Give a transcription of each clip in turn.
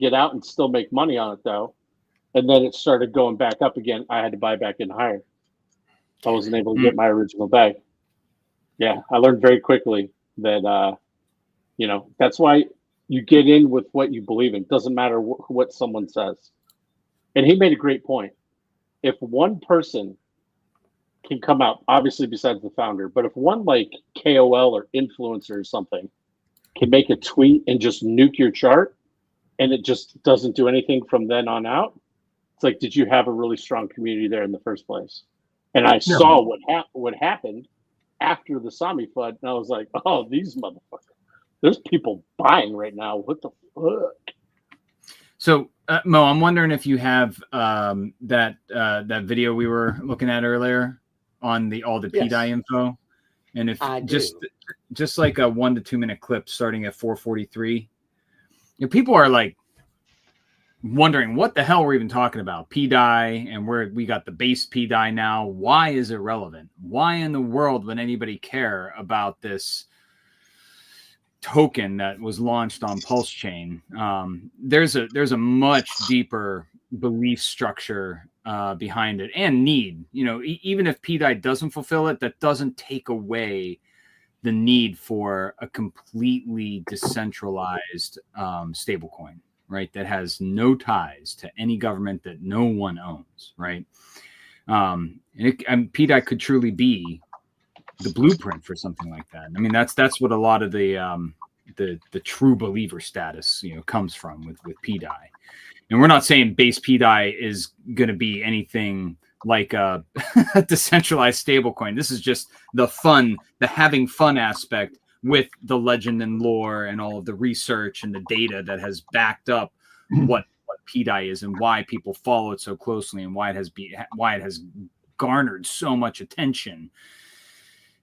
get out and still make money on it though. And then it started going back up again. I had to buy back in higher. I wasn't able to get my original bag. Yeah, I learned very quickly that, that's why you get in with what you believe in. It doesn't matter what someone says. And he made a great point. If one person can come out, obviously besides the founder, but if one like KOL or influencer or something can make a tweet and just nuke your chart and it just doesn't do anything from then on out, it's like, did you have a really strong community there in the first place? And I saw what happened after the Sami flood, and I was like, oh, these motherfuckers. There's people buying right now. What the fuck? So, Mo, I'm wondering if you have that video we were looking at earlier on all the PDAI info, and if just like a 1 to 2 minute clip starting at 4:43. People are like wondering what the hell we're even talking about PDAI, and where we got the base PDAI now. Why is it relevant? Why in the world would anybody care about this token that was launched on Pulse Chain? There's a much deeper belief structure behind it and need. Even if PDAI doesn't fulfill it, that doesn't take away the need for a completely decentralized stablecoin, right? That has no ties to any government, that no one owns, right? And PDAI could truly be the blueprint for something like that. I mean, that's what a lot of the true believer status, comes from with PDAI. And we're not saying base PDAI is going to be anything like a decentralized stablecoin. This is just the having fun aspect with the legend and lore and all of the research and the data that has backed up what PDAI is and why people follow it so closely and why it has garnered so much attention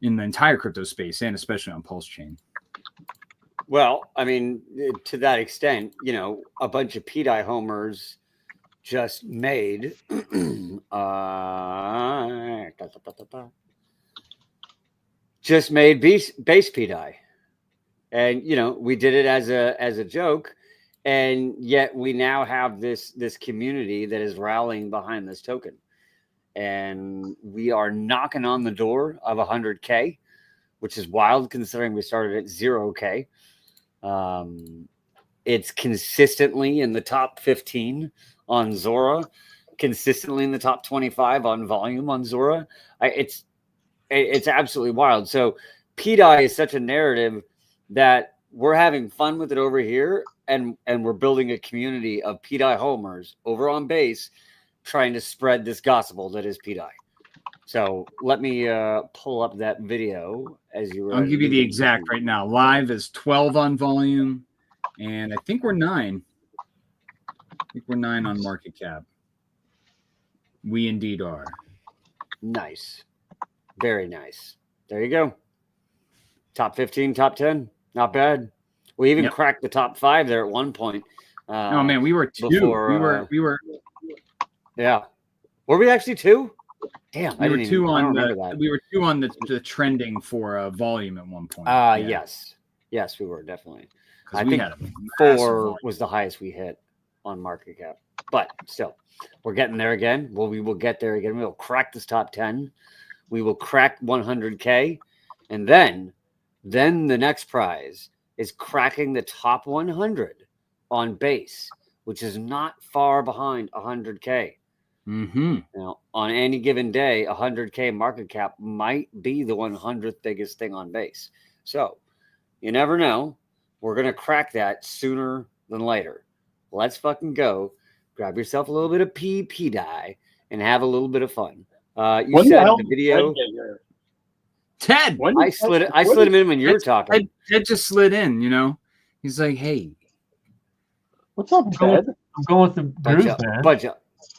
in the entire crypto space and especially on Pulse Chain. Well, I mean, to that extent, a bunch of PDAI homers just made base PDAI, and we did it as a joke, and yet we now have this community that is rallying behind this token, and we are knocking on the door of 100K, which is wild considering we started at 0K. It's consistently in the top 15 on Zora, consistently in the top 25 on volume on Zora. It's absolutely wild. So PDAI is such a narrative that we're having fun with it over here, and we're building a community of PDAI homers over on base, trying to spread this gospel that is PDAI. So let me pull up that video as you were. I'll give you the exact right now. Live is 12 on volume, and I think we're 9. I think we're 9 on market cap. We indeed are. Nice. Very nice. There you go. Top 15, top 10. Not bad. We even cracked the top 5 there at one point. Oh man, we were 2. Before, we were. Yeah. Were we actually 2? Damn, we were 2 on the trending for volume at one point. Yes, we were definitely. I think 4 was the highest we hit on market cap, but still, we're getting there again. Well, we will get there again. We will crack this top 10. We will crack 100K, and then the next prize is cracking the top 100 on base, which is not far behind 100K. Mm-hmm. Now, on any given day, 100K market cap might be the 100th biggest thing on base. So you never know. We're going to crack that sooner than later. Let's fucking go. Grab yourself a little bit of PDAI and have a little bit of fun. You said the video. Ted. I slid him in when you were talking. Ted just slid in, He's like, hey. What's up, Ted? I'm going with the groove, man. Budget.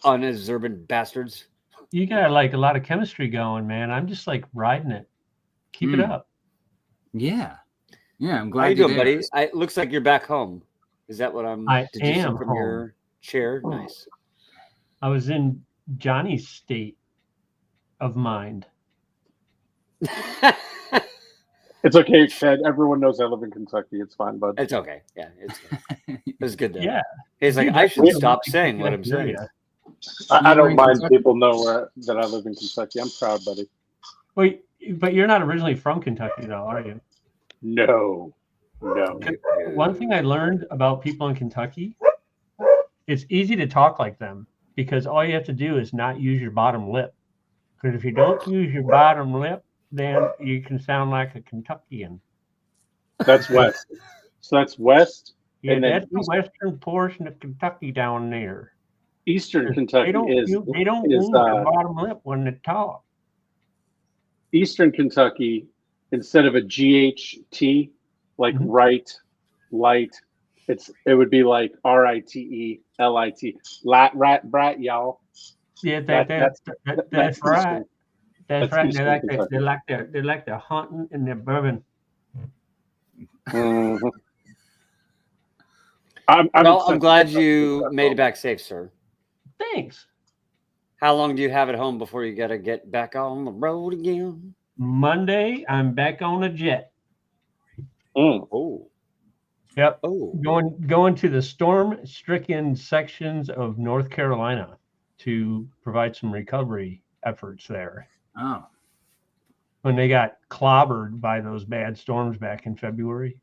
Unobservant bastards. You got like a lot of chemistry going, man. I'm just like riding it. Keep it up. Yeah. I'm glad How you doing, buddy? It looks like you're back home. Is that what I am from home. Your chair? Oh. Nice. I was in Johnny's state of mind. It's okay, Ted. Everyone knows I live in Kentucky. It's fine, bud. It's okay. Yeah, it's good. Though. Yeah. He's like, Dude, I that's should a stop really saying good what I'm saying. area. I You were don't in mind Kentucky? people know that I live in Kentucky. I'm proud, buddy. Wait, but you're not originally from Kentucky, though, are you? No. One thing I learned about people in Kentucky, it's easy to talk like them because all you have to do is not use your bottom lip. Because if you don't use your bottom lip, then you can sound like a Kentuckian. That's west. So that's west. Yeah, And then that's the western portion of Kentucky down there. Eastern Kentucky They don't is move their bottom lip when they talk. Eastern Kentucky, instead of a GHT, like right, light, it would be like RITE, LIT. Lat, rat, brat, y'all. Yeah, that's right. Eastern. That's right. Eastern Kentucky. They like their hunting and their bourbon. Mhm. I'm glad you made it back safe, sir. Thanks. How long do you have at home before you got to get back on the road again? Monday, I'm back on a jet. Oh. Yep. Oh. Going to the storm-stricken sections of North Carolina to provide some recovery efforts there. Oh. When they got clobbered by those bad storms back in February.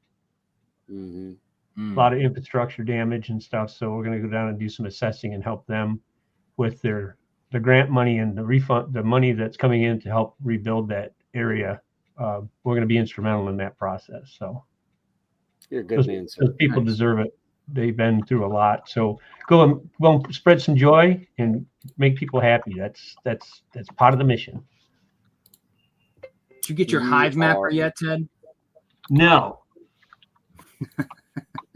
Mm-hmm. A lot of infrastructure damage and stuff. So we're going to go down and do some assessing and help them with the grant money and the money that's coming in to help rebuild that area. We're going to be instrumental in that process. So you're a good man, sir. Those people deserve it. They've been through a lot. So go and spread some joy and make people happy. That's part of the mission. Did you get your Hive mapper yet, Ted? No.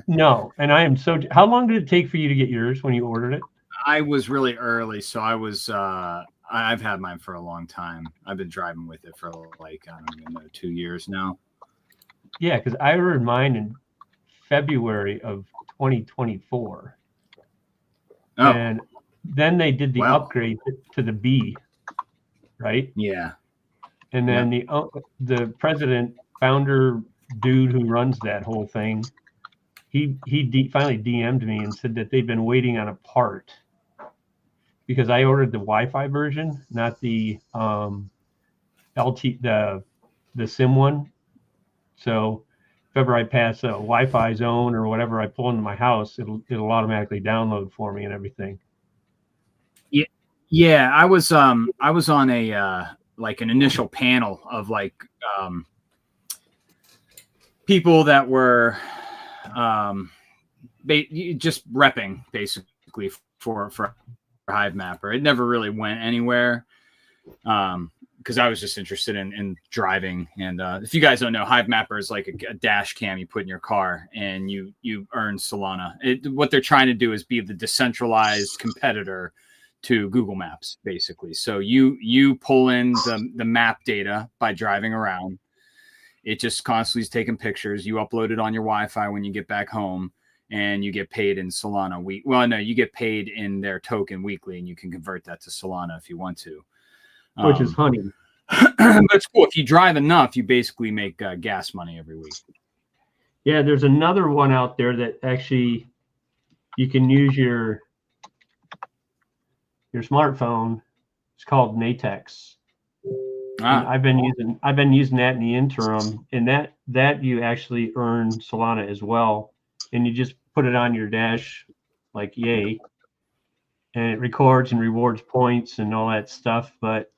No. And I am how long did it take for you to get yours when you ordered it? I was really early, so I was I've had mine for a long time. I've been driving with it for like, I don't even know, 2 years now. Yeah, because I ordered mine in February of 2024. Oh. And then they did the upgrade to the B, right? Yeah. And then the president, founder dude who runs that whole thing, he finally DM'd me and said that they've been waiting on a part because I ordered the Wi-Fi version, not the the SIM one. So if ever I pass a Wi-Fi zone or whatever I pull into my house, it'll automatically download for me and everything. Yeah, I was on a like an initial panel of like people that were just repping basically for Hive Mapper. It never really went anywhere because I was just interested in driving. And if you guys don't know, Hive Mapper is like a dash cam you put in your car and you earn Solana. What they're trying to do is be the decentralized competitor to Google Maps, basically. So you pull in the map data by driving around. It just constantly is taking pictures. You upload it on your Wi-Fi when you get back home, and you get paid in Solana week. Well, no, you get paid in their token weekly, and you can convert that to Solana if you want to. Which is honey. But it's cool. If you drive enough, you basically make gas money every week. Yeah, there's another one out there that actually you can use your smartphone. It's called Natex. I've been using that in the interim, and that you actually earn Solana as well, and you just put it on your dash like yay, and it records and rewards points and all that stuff, but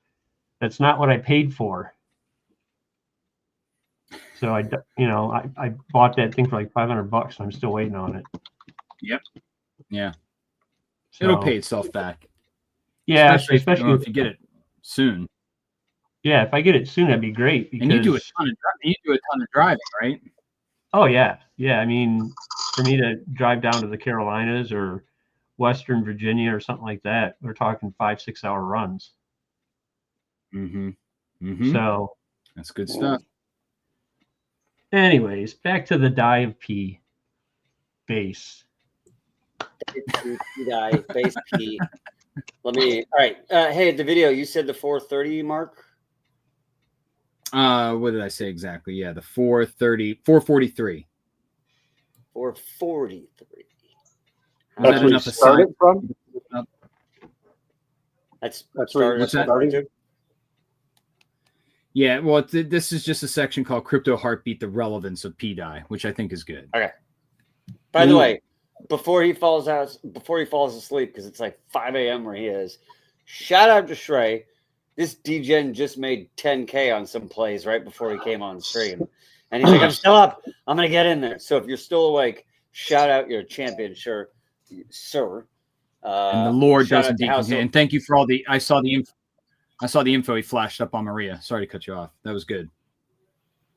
that's not what I paid for. So I bought that thing for like $500. I'm still waiting on it. Yep. Yeah. So, it'll pay itself back. Yeah, especially if you get it soon. Yeah, if I get it soon, that'd be great. Because, and you do a ton of driving, right? Oh yeah, yeah. I mean, for me to drive down to the Carolinas or Western Virginia or something like that, we're talking 5-6 hour runs. Mm-hmm. Mm-hmm. So that's good stuff. Anyways, back to the DAI of P base. BpDAI base P. All right. Hey, the video, you said the 430 mark? What did I say exactly? Yeah, the 443. 443. That's where you started from? That's where you started? Yeah, well, this is just a section called Crypto Heartbeat, the relevance of PDAI, which I think is good. Okay. By the way, before he falls asleep, because it's like 5 a.m. where he is, shout out to Shrey. This DGen just made 10K on some plays right before he came on stream. And he's like, I'm still up. I'm going to get in there. So if you're still awake, shout out your champion, sir. And the Lord doesn't decontinue. And thank you for all the, I saw the info he flashed up on Maria. Sorry to cut you off. That was good.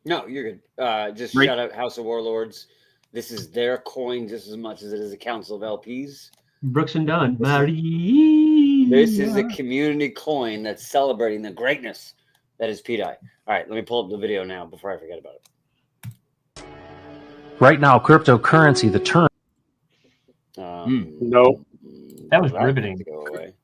No, you're good. Just shout out House of Warlords. This is their coin just as much as it is a Council of LPs. Brooks and Dunn. This is a community coin that's celebrating the greatness that is PDAI. All right, let me pull up the video now before I forget about it. Right now, cryptocurrency, the term. No. That was riveting.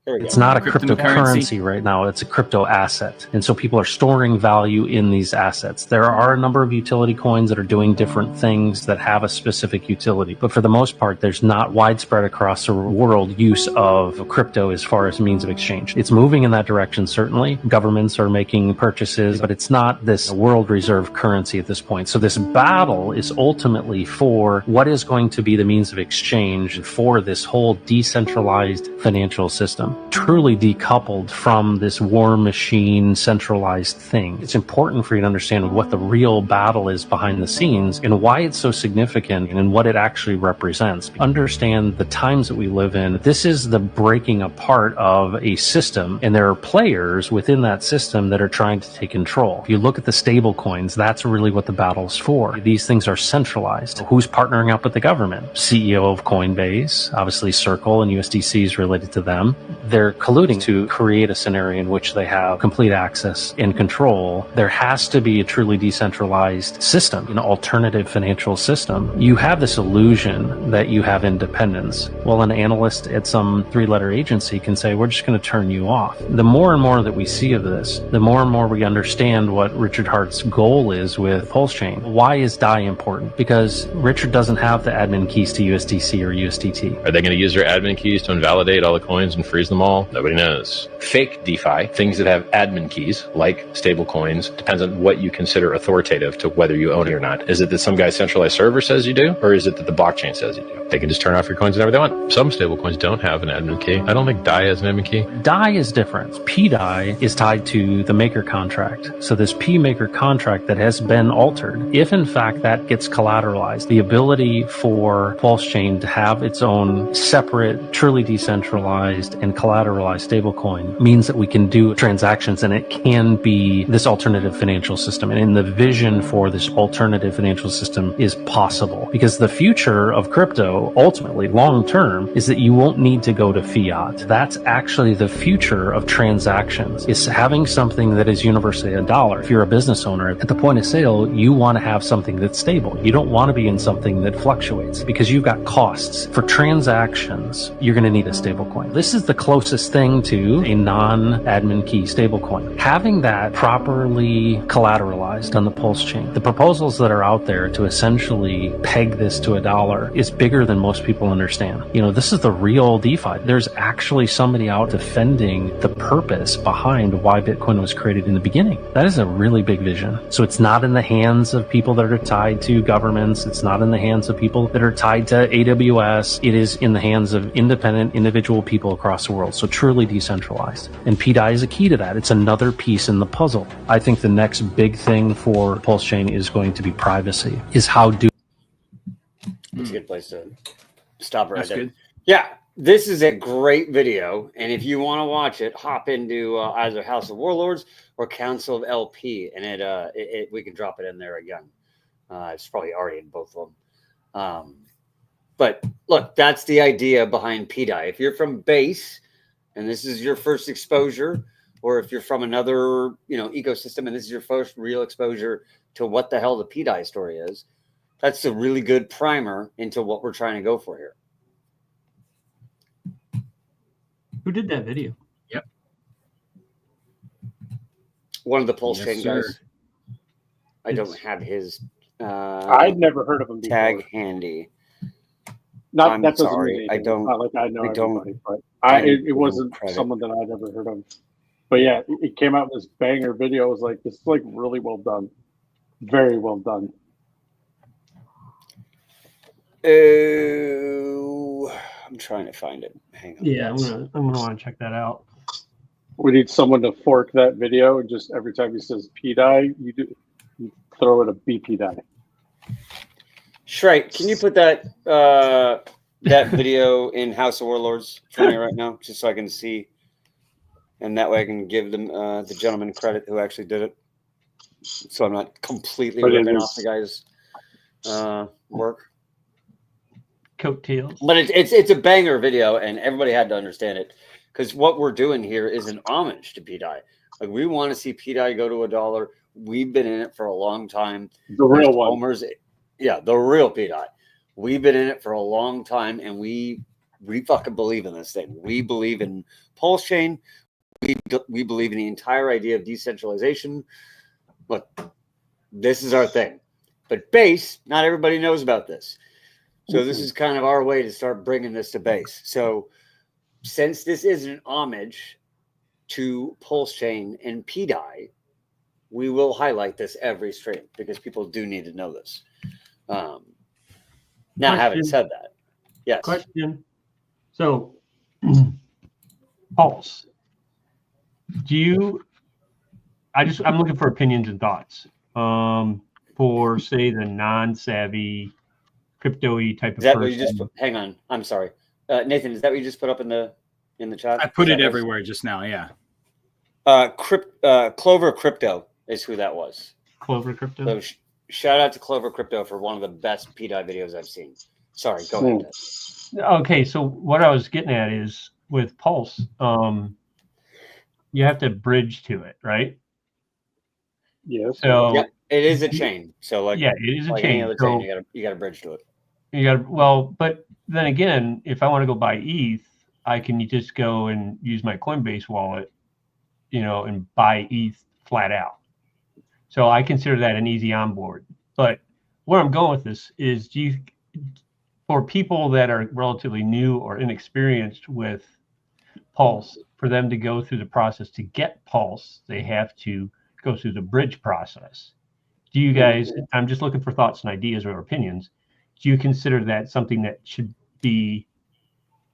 It's not a cryptocurrency right now. It's a crypto asset. And so people are storing value in these assets. There are a number of utility coins that are doing different things that have a specific utility. But for the most part, there's not widespread across the world use of crypto as far as means of exchange. It's moving in that direction, certainly. Governments are making purchases, but it's not this world reserve currency at this point. So this battle is ultimately for what is going to be the means of exchange for this whole decentralized financial system, truly decoupled from this war machine centralized thing. It's important for you to understand what the real battle is behind the scenes and why it's so significant and what it actually represents. Understand the times that we live in. This is the breaking apart of a system, and there are players within that system that are trying to take control. If you look at the stable coins, that's really what the battle's for. These things are centralized. Who's partnering up with the government? CEO of Coinbase, obviously Circle and USDC is related to them. They're colluding to create a scenario in which they have complete access and control. There has to be a truly decentralized system, an alternative financial system. You have this illusion that you have independence. Well, an analyst at some three-letter agency can say, we're just going to turn you off. The more and more that we see of this, the more and more we understand what Richard Hart's goal is with Pulse Chain. Why is DAI important? Because Richard doesn't have the admin keys to USDC or USDT. Are they going to use their admin keys to invalidate all the coins and freeze them all? Nobody knows. Fake DeFi, things that have admin keys, like stable coins, depends on what you consider authoritative to whether you own it or not. Is it that some guy's centralized server says you do, or is it that the blockchain says you do? They can just turn off your coins whenever they want. Some stable coins don't have an admin key. I don't think DAI has an admin key. DAI is different. PDAI is tied to the maker contract. So this P maker contract that has been altered, if in fact that gets collateralized, the ability for Pulse Chain to have its own separate, truly decentralized and collateralized stablecoin means that we can do transactions, and it can be this alternative financial system. And in the vision for this alternative financial system is possible, because the future of crypto, ultimately long term, is that you won't need to go to fiat. That's actually the future of transactions, is having something that is universally a dollar. If you're a business owner, at the point of sale, you want to have something that's stable. You don't want to be in something that fluctuates, because you've got costs. For transactions, you're going to need a stablecoin. This is the closest thing to a non-admin key stablecoin. Having that properly collateralized on the Pulse chain, the proposals that are out there to essentially peg this to a dollar is bigger than most people understand. You know, this is the real DeFi. There's actually somebody out defending the purpose behind why Bitcoin was created in the beginning. That is a really big vision. So it's not in the hands of people that are tied to governments. It's not in the hands of people that are tied to AWS. It is in the hands of independent individual people across the world. So truly decentralized. And PDAI is a key to that. It's another piece in the puzzle. I think the next big thing for Pulse Chain is going to be privacy. Is how do It's a good place to stop right there. Good. Yeah, this is a great video, and if you want to watch it, hop into either House of Warlords or Council of LP, and we can drop it in there again. It's probably already in both of them. But look, that's the idea behind PDAI. If you're from Base and this is your first exposure, or if you're from another ecosystem and this is your first real exposure to what the hell the PDAI story is, that's a really good primer into what we're trying to go for here. Who did that video? Yep. One of the Pulse Chain guys. I don't have his I'd never heard of him before. tag handy. That doesn't sorry, mean I anything. don't. It's not like I know I don't- everybody, but it wasn't someone that I'd ever heard of. But yeah, it came out with this banger video. I was like, this is like really well done. Very well done. Oh, I'm trying to find it. Hang on. Yeah, I'm gonna want to check that out. We need someone to fork that video, and just every time he says PDAI, you throw it a BpDAI. Shrike, can you put that that video in House of Warlords for me right now, just so I can see, and that way I can give them the gentleman credit who actually did it, so I'm not completely ripping off the guy's work. Coattails. But it's a banger video, and everybody had to understand it, because what we're doing here is an homage to PDAI. Like, we want to see PDAI go to $1. We've been in it for a long time. The real one. Yeah, the real PDAI. We've been in it for a long time, and we fucking believe in this thing. We believe in Pulse Chain. We believe in the entire idea of decentralization. Look, this is our thing. But base, not everybody knows about this. So this is kind of our way to start bringing this to base. So since this is an homage to Pulse Chain and PDAI, we will highlight this every stream because people do need to know this. Now, having said that, yes. Question. So, Pulse, I'm looking for opinions and thoughts for, say, the non-savvy crypto-y type of Is that person. what you just put? Hang on. I'm sorry. Nathan, is that what you just put up in the chat? I put it everywhere just now, yeah. Clover Crypto is who that was. Clover Crypto? So shout out to Clover Crypto for one of the best PDAI videos I've seen. Sorry, go ahead. Okay, so what I was getting at is with Pulse, you have to bridge to it, right? Yes. So yeah, it is a chain. So like, yeah, it is a like chain. any other chain, you got to bridge to it. But then again, if I want to go buy ETH, I can just go and use my Coinbase wallet, and buy ETH flat out. So I consider that an easy onboard. But where I'm going with this is, for people that are relatively new or inexperienced with Pulse, for them to go through the process to get Pulse, they have to go through the bridge process. Do you guys, I'm just looking for thoughts and ideas or opinions, do you consider that something that should be,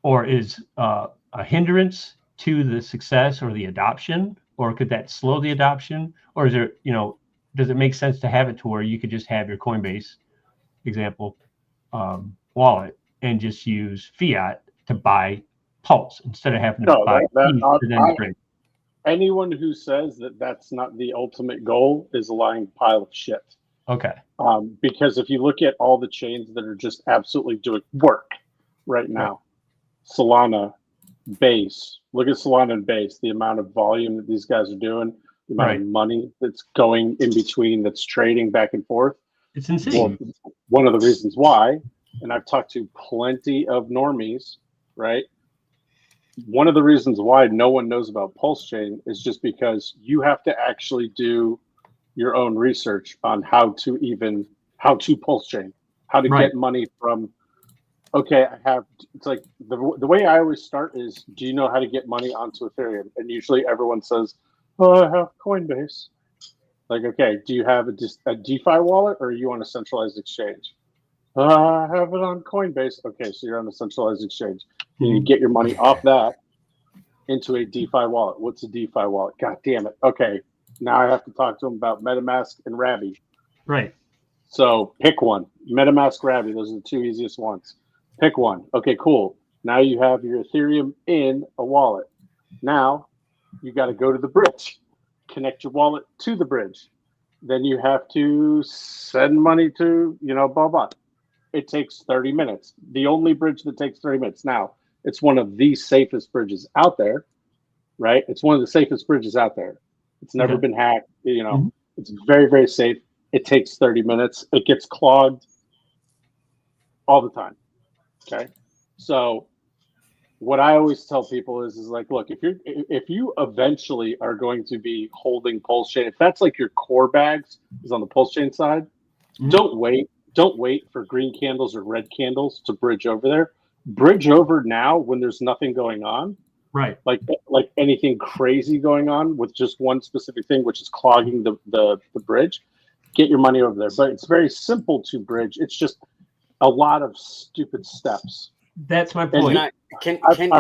or is a hindrance to the success or the adoption, or could that slow the adoption, or is there, does it make sense to have it to where you could just have your Coinbase example wallet and just use fiat to buy Pulse instead of having to buy ETH? Anyone who says that that's not the ultimate goal is a lying pile of shit. Okay. Because if you look at all the chains that are just absolutely doing work right now, Solana, Base, look at Solana and Base, the amount of volume that these guys are doing, the amount of money that's going in between, that's trading back and forth. It's insane. Well, one of the reasons why, and I've talked to plenty of normies, right? One of the reasons why no one knows about Pulse Chain is just because you have to actually do your own research on how to Pulse Chain, how to get money from, it's like the way I always start is, do you know how to get money onto Ethereum? And usually everyone says, oh, I have Coinbase. Like, okay, do you have a DeFi wallet, or are you on a centralized exchange? I have it on Coinbase. Okay, so you're on a centralized exchange. You get your money off that into a DeFi wallet. What's a DeFi wallet? God damn it. Okay, now I have to talk to them about MetaMask and Rabby. Right. So pick one. MetaMask, Rabby, those are the two easiest ones. Pick one. Okay, cool. Now you have your Ethereum in a wallet. Now you got to go to the bridge, connect your wallet to the bridge. Then you have to send money to, blah, blah. It takes 30 minutes. The only bridge that takes 30 minutes. Now, it's one of the safest bridges out there, right? It's one of the safest bridges out there. It's never been hacked. It's very, very safe. It takes 30 minutes. It gets clogged all the time. Okay. So what I always tell people is like, look, if you eventually are going to be holding pulse chain, if that's like your core bags is on the pulse chain side, don't wait for green candles or red candles to bridge over there. Bridge over now when there's nothing going on. Right. Like anything crazy going on with just one specific thing, which is clogging the bridge. Get your money over there. But it's very simple to bridge. It's just a lot of stupid steps. That's my point. Can I cut in?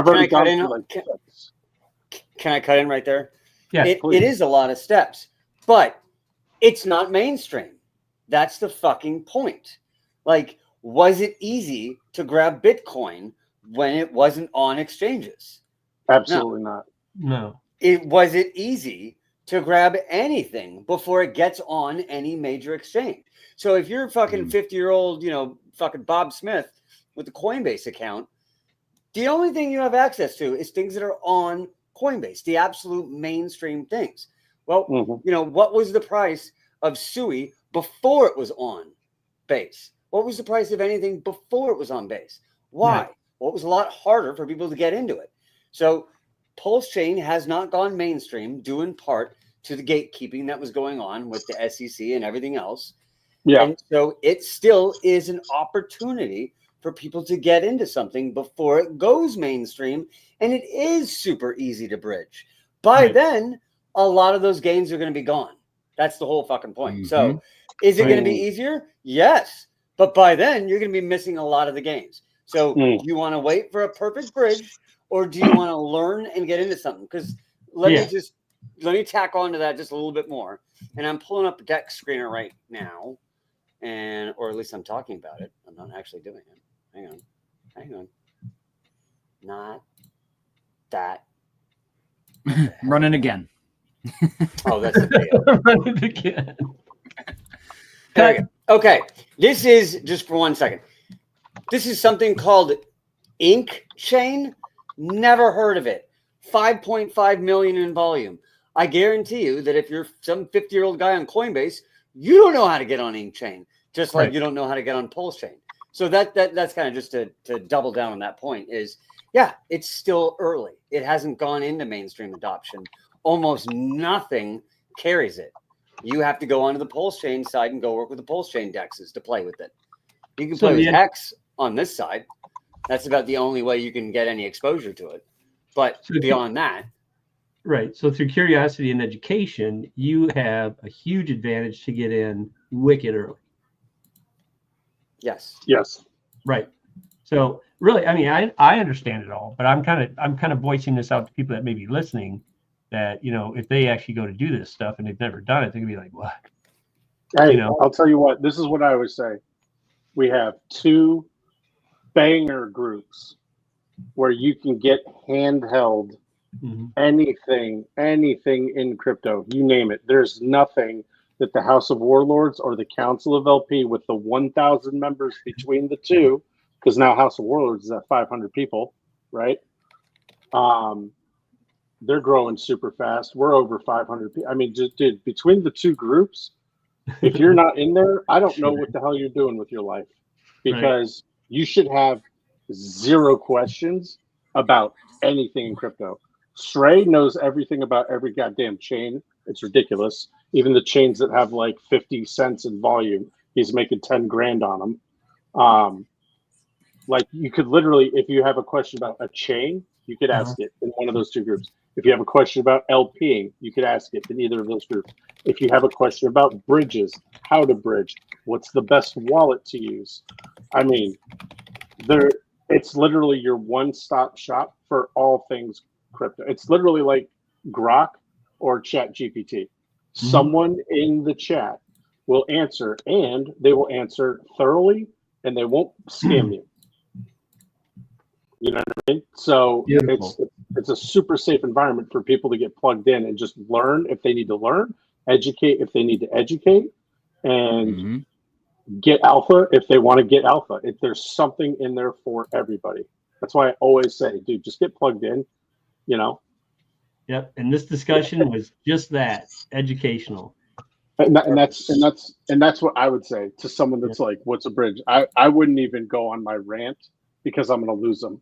Can I cut in right there? Yeah, it is a lot of steps, but it's not mainstream. That's the fucking point. Like, was it easy to grab Bitcoin when it wasn't on exchanges? Absolutely not. No. Was it easy to grab anything before it gets on any major exchange? So if you're a fucking 50-year-old, fucking Bob Smith with a Coinbase account, the only thing you have access to is things that are on Coinbase, the absolute mainstream things. Well, what was the price of SUI before it was on Base? What was the price of anything before it was on Base? Why? Right. Well, it was a lot harder for people to get into it. So Pulse Chain has not gone mainstream, due in part to the gatekeeping that was going on with the SEC and everything else. Yeah. And so it still is an opportunity for people to get into something before it goes mainstream. And it is super easy to bridge. By then, a lot of those gains are going to be gone. That's the whole fucking point. So is it going to be easier? Yes. But by then, you're going to be missing a lot of the gains. So do you want to wait for a perfect bridge, or do you want to learn and get into something? Because let me tack on to that just a little bit more. And I'm pulling up a deck screener right now, or at least I'm talking about it. I'm not actually doing it. Hang on. Not that. Running again. Oh, that's the video. Running again. Okay. This is just for 1 second. This is something called Ink Chain. Never heard of it. 5.5 million in volume. I guarantee you that if you're some 50-year-old guy on Coinbase, you don't know how to get on Ink Chain, just like you don't know how to get on Pulse Chain. So that's kind of just to double down on that point is, it's still early. It hasn't gone into mainstream adoption. Almost nothing carries it. You have to go onto the Pulse Chain side and go work with the Pulse Chain dexes to play with it. You can play with Hex on this side. That's about the only way you can get any exposure to it. But beyond that. Right. So through curiosity and education, you have a huge advantage to get in wicked early. Yes. Right. So really, I mean, I understand it all, but I'm kind of voicing this out to people that may be listening that, if they actually go to do this stuff and they've never done it, they're gonna be like, what? Hey, I'll tell you what, this is what I always say. We have 2 banger groups where you can get handheld anything in crypto, you name it. There's nothing that the House of Warlords or the Council of LP with the 1,000 members between the two, because now House of Warlords is at 500 people, right? They're growing super fast. We're over 500 people. I mean, dude, between the 2 groups, if you're not in there, I don't know what the hell you're doing with your life, because you should have 0 questions about anything in crypto. Shrey knows everything about every goddamn chain. It's ridiculous. Even the chains that have like 50 cents in volume, he's making 10 grand on them. Like you could literally, if you have a question about a chain, you could ask it in one of those 2 groups. If you have a question about LPing, you could ask it in either of those groups. If you have a question about bridges, how to bridge, what's the best wallet to use? I mean, it's literally your one-stop shop for all things crypto. It's literally like Grok or ChatGPT. Someone in the chat will answer, and they will answer thoroughly, and they won't scam you. You know what I mean? So it's a super safe environment for people to get plugged in and just learn if they need to learn, educate if they need to educate, and get alpha if they want to get alpha. If there's something in there for everybody. That's why I always say, dude, just get plugged in, Yep. And this discussion was just that, educational. And that's what I would say to someone that's like, what's a bridge? I wouldn't even go on my rant because I'm going to lose them.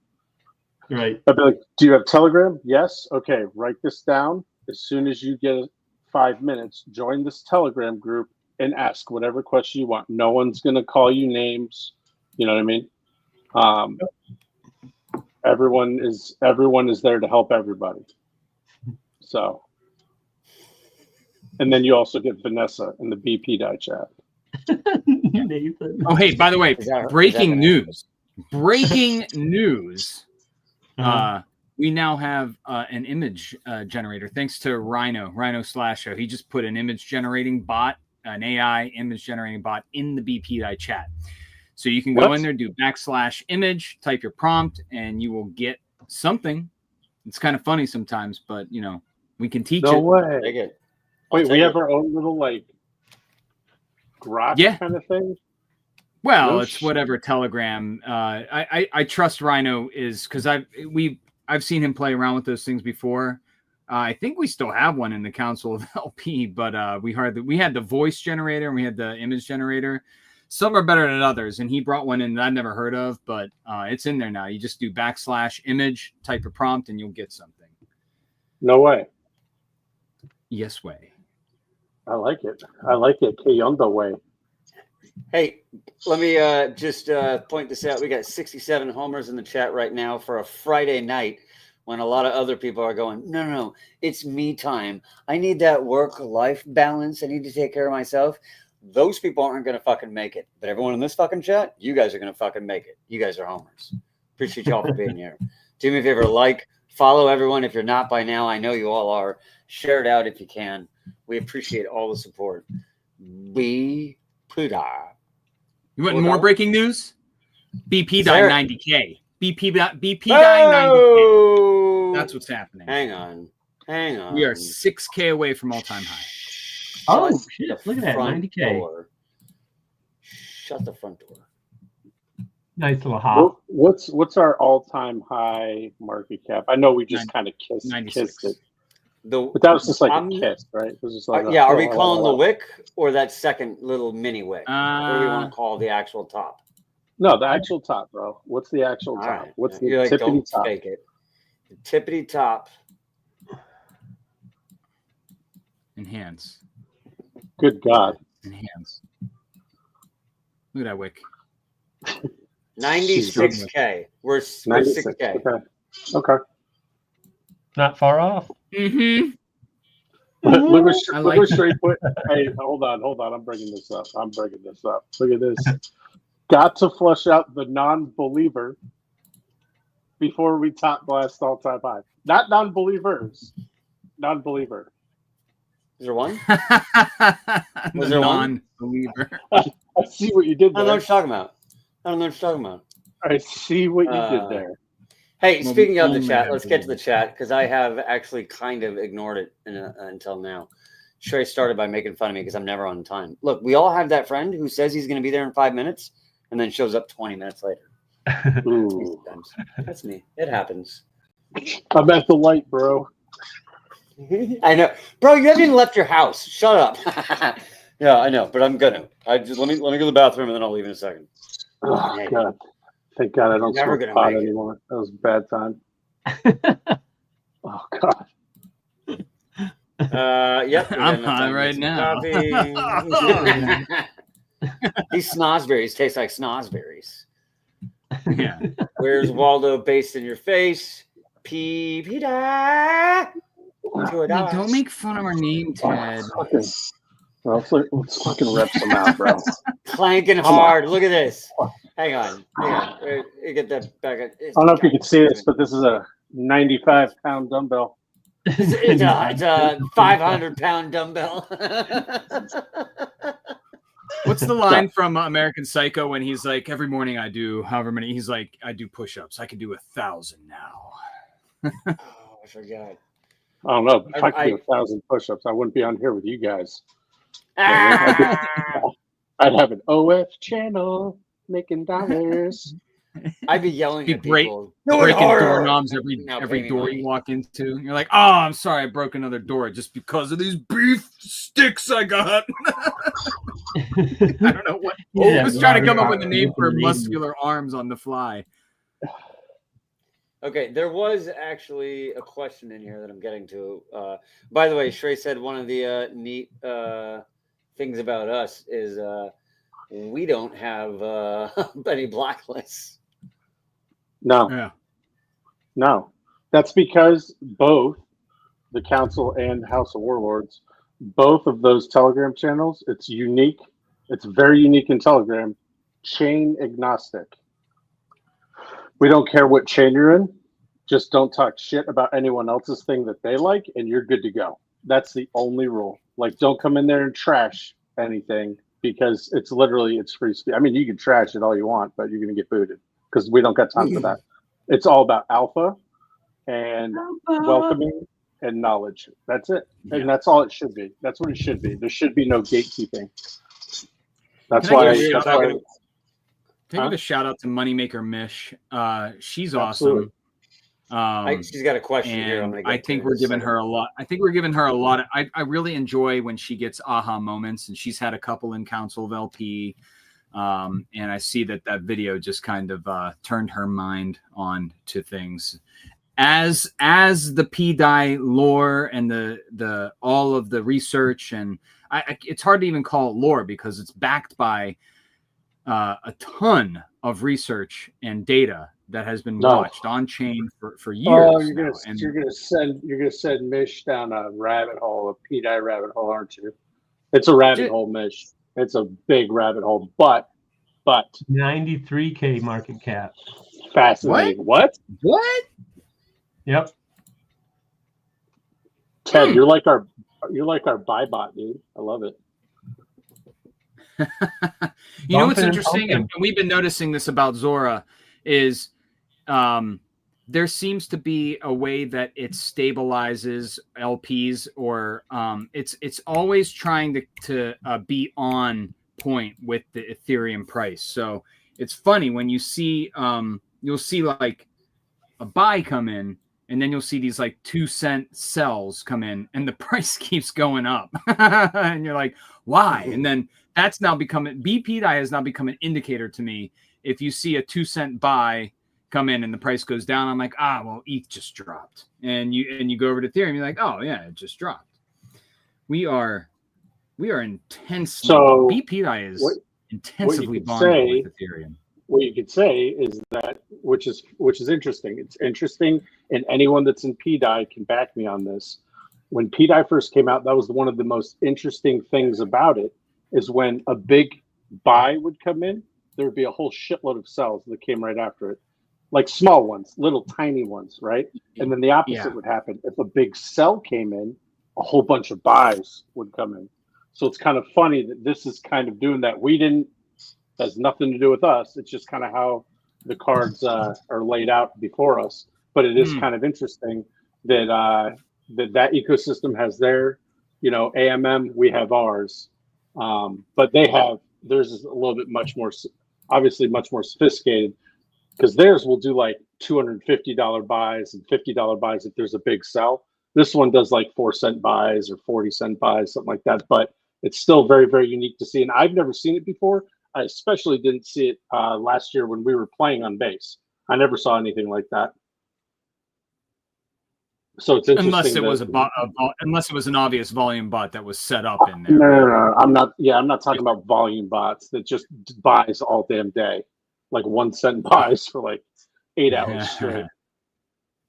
Right. I'd be like, do you have Telegram? Yes. Okay, write this down. As soon as you get 5 minutes, join this Telegram group and ask whatever question you want. No one's going to call you names. You know what I mean? Everyone is there to help everybody. So, and then you also get Vanessa in the BpDAI chat. Nathan. Oh, hey, by the way, breaking news. We now have an image generator thanks to Rhino/show. He just put an image generating bot, an AI image generating bot in the BpDAI chat. So you can go in there, do /image, type your prompt, and you will get something. It's kind of funny sometimes, but you know, we can teach it. No way. Wait, we have our own little like grok kind of thing? Well, it's whatever Telegram. I trust Rhino is because I've seen him play around with those things before. I think we still have one in the Council of LP, but we had the voice generator and we had the image generator. Some are better than others, and he brought one in that I've never heard of, but it's in there now. You just do /image, type a prompt, and you'll get something. No way. Yes way. I like it. I like it. Kayonda way. Hey, let me just point this out. We got 67 homers in the chat right now for a Friday night when a lot of other people are going, no, it's me time. I need that work-life balance. I need to take care of myself. Those people aren't going to fucking make it. But everyone in this fucking chat, you guys are going to fucking make it. You guys are homers. Appreciate y'all for being here. Do me a favor, follow everyone. If you're not by now, I know you all are. Share it out if you can. We appreciate all the support. BpDAI. You want more breaking news? BpDAI 90K. BpDAI 90K. That's what's happening. Hang on. We are 6K away from all-time high. Oh, shit. Look at that. 90K. Door. Shut the front door. Nice little hop. What's our all-time high market cap? I know we just kind of kissed it. But that was just like a kiss, right? It was just like are we calling the wick or that second little mini wick? What do we want to call the actual top? No, the actual top, bro. What's the actual top? Right. What's the tippity top? Fake it. The tippity top. Enhance. Good God. Enhance. Look at that wick. 96K. We're 6K. Okay. Not far off. Mm-hmm. Look straight put. Hey, hold on. I'm bringing this up. Look at this. Got to flush out the non-believer before we top blast all-time high. Not non-believers. Non-believer. Is there one? Was there non-believer? I see what you did there. I don't know what you're talking about. I see what you did there. Hey, speaking of the chat, let's get to the chat because I have actually kind of ignored it until now. Trey started by making fun of me because I'm never on time. Look, we all have that friend who says he's going to be there in 5 minutes and then shows up 20 minutes later. That's me. It happens. I'm at the light, bro. I know, bro. You haven't even left your house. Shut up. Yeah, I know, but I'm gonna. Let me go to the bathroom and then I'll leave in a second. Oh God! Thank God I don't smoke pot anymore. That was a bad time. Oh God. Yep. I'm high right now. These snozberries taste like snozberries. Yeah. Where's Waldo based in your face? BpDAI to a dollar. Don't make fun of our name, Ted. Let's fucking rip some out, bro. Clanking hard. Look at this. Hang on. Get that back. I don't know if you can see this, but this is a 95-pound dumbbell. It's a 500-pound dumbbell. What's the line from American Psycho when he's like, every morning I do however many, he's like, I do push-ups. I can do 1,000 now. Oh, I forgot. I don't know. If I could do 1,000 push-ups, I wouldn't be on here with you guys. I'd have an OF channel making dollars. I'd be yelling at people. Breaking doorknobs every door you walk into. You're like, oh, I'm sorry, I broke another door just because of these beef sticks I got. I don't know what. I was trying to come up with a name for muscular arms on the fly. Okay, there was actually a question in here that I'm getting to. By the way, Shrey said one of the neat things about us is we don't have any blacklists. No, Yeah. no. That's because both the Council and House of Warlords, both of those Telegram channels, it's unique. It's very unique in Telegram, chain agnostic. We don't care what chain you're in. Just don't talk shit about anyone else's thing that they like, and you're good to go. That's the only rule. Like, don't come in there and trash anything, because it's literally, it's free speech. I mean, you can trash it all you want, but you're going to get booted because we don't got time for that. It's all about alpha and welcoming and knowledge. That's it. Yeah. And that's all it should be. That's what it should be. There should be no gatekeeping. That's Can I why. give a That's shout why out? Can I give a shout out to Moneymaker Mish? She's Absolutely. awesome. She's got a question here. I'm And gonna get I to think in we're a giving second. her a lot. I think we're giving her a lot of. I really enjoy when she gets aha moments, and she's had a couple in Council of LP. And I see that video just kind of turned her mind on to things. As the PDAI lore and the all of the research, and it's hard to even call it lore because it's backed by a ton of research and data that has been watched on chain for years. Oh, now. you're gonna send Mish down a rabbit hole, a PDAI rabbit hole, aren't you? It's a rabbit hole, Mish. It's a big rabbit hole, but 93K market cap. fascinating. What? Yep. Ted, you're like our buy bot, dude. I love it. You know what's Bumping and interesting, and pumping. we've been noticing this about Zora, is there seems to be a way that it stabilizes LPs, or it's always trying to be on point with the Ethereum price. So it's funny when you see you'll see like a buy come in, and then you'll see these like 2-cent sells come in, and the price keeps going up. And you're like, why? And then that's now becoming, BpDAI has now become an indicator to me. If you see a 2-cent buy come in and the price goes down, I'm like, well, ETH just dropped. And you go over to Ethereum, you're like, oh yeah, it just dropped. We are intensely, So BpDAI is intensively bonded with Ethereum. What you could say is that, which is interesting. It's interesting, and anyone that's in PDAI can back me on this. When PDAI first came out, that was one of the most interesting things about it, is when a big buy would come in, there would be a whole shitload of sells that came right after it. Like small ones, little tiny ones, right? And then the opposite would happen. If a big sell came in, a whole bunch of buys would come in. So it's kind of funny that this is kind of doing that. Has nothing to do with us. It's just kind of how the cards are laid out before us. But it is kind of interesting that that ecosystem has their, AMM, we have ours. But theirs is a little bit obviously much more sophisticated, because theirs will do like $250 buys and $50 buys if there's a big sell. This one does like 4-cent buys or 40-cent buys, something like that. But it's still very, very unique to see. And I've never seen it before. I especially didn't see it last year when we were playing on base. I never saw anything like that. So it's interesting. Unless it was unless it was an obvious volume bot that was set up in there. No. I'm not talking about volume bots that just buys all damn day, like 1-cent buys for like 8 hours straight.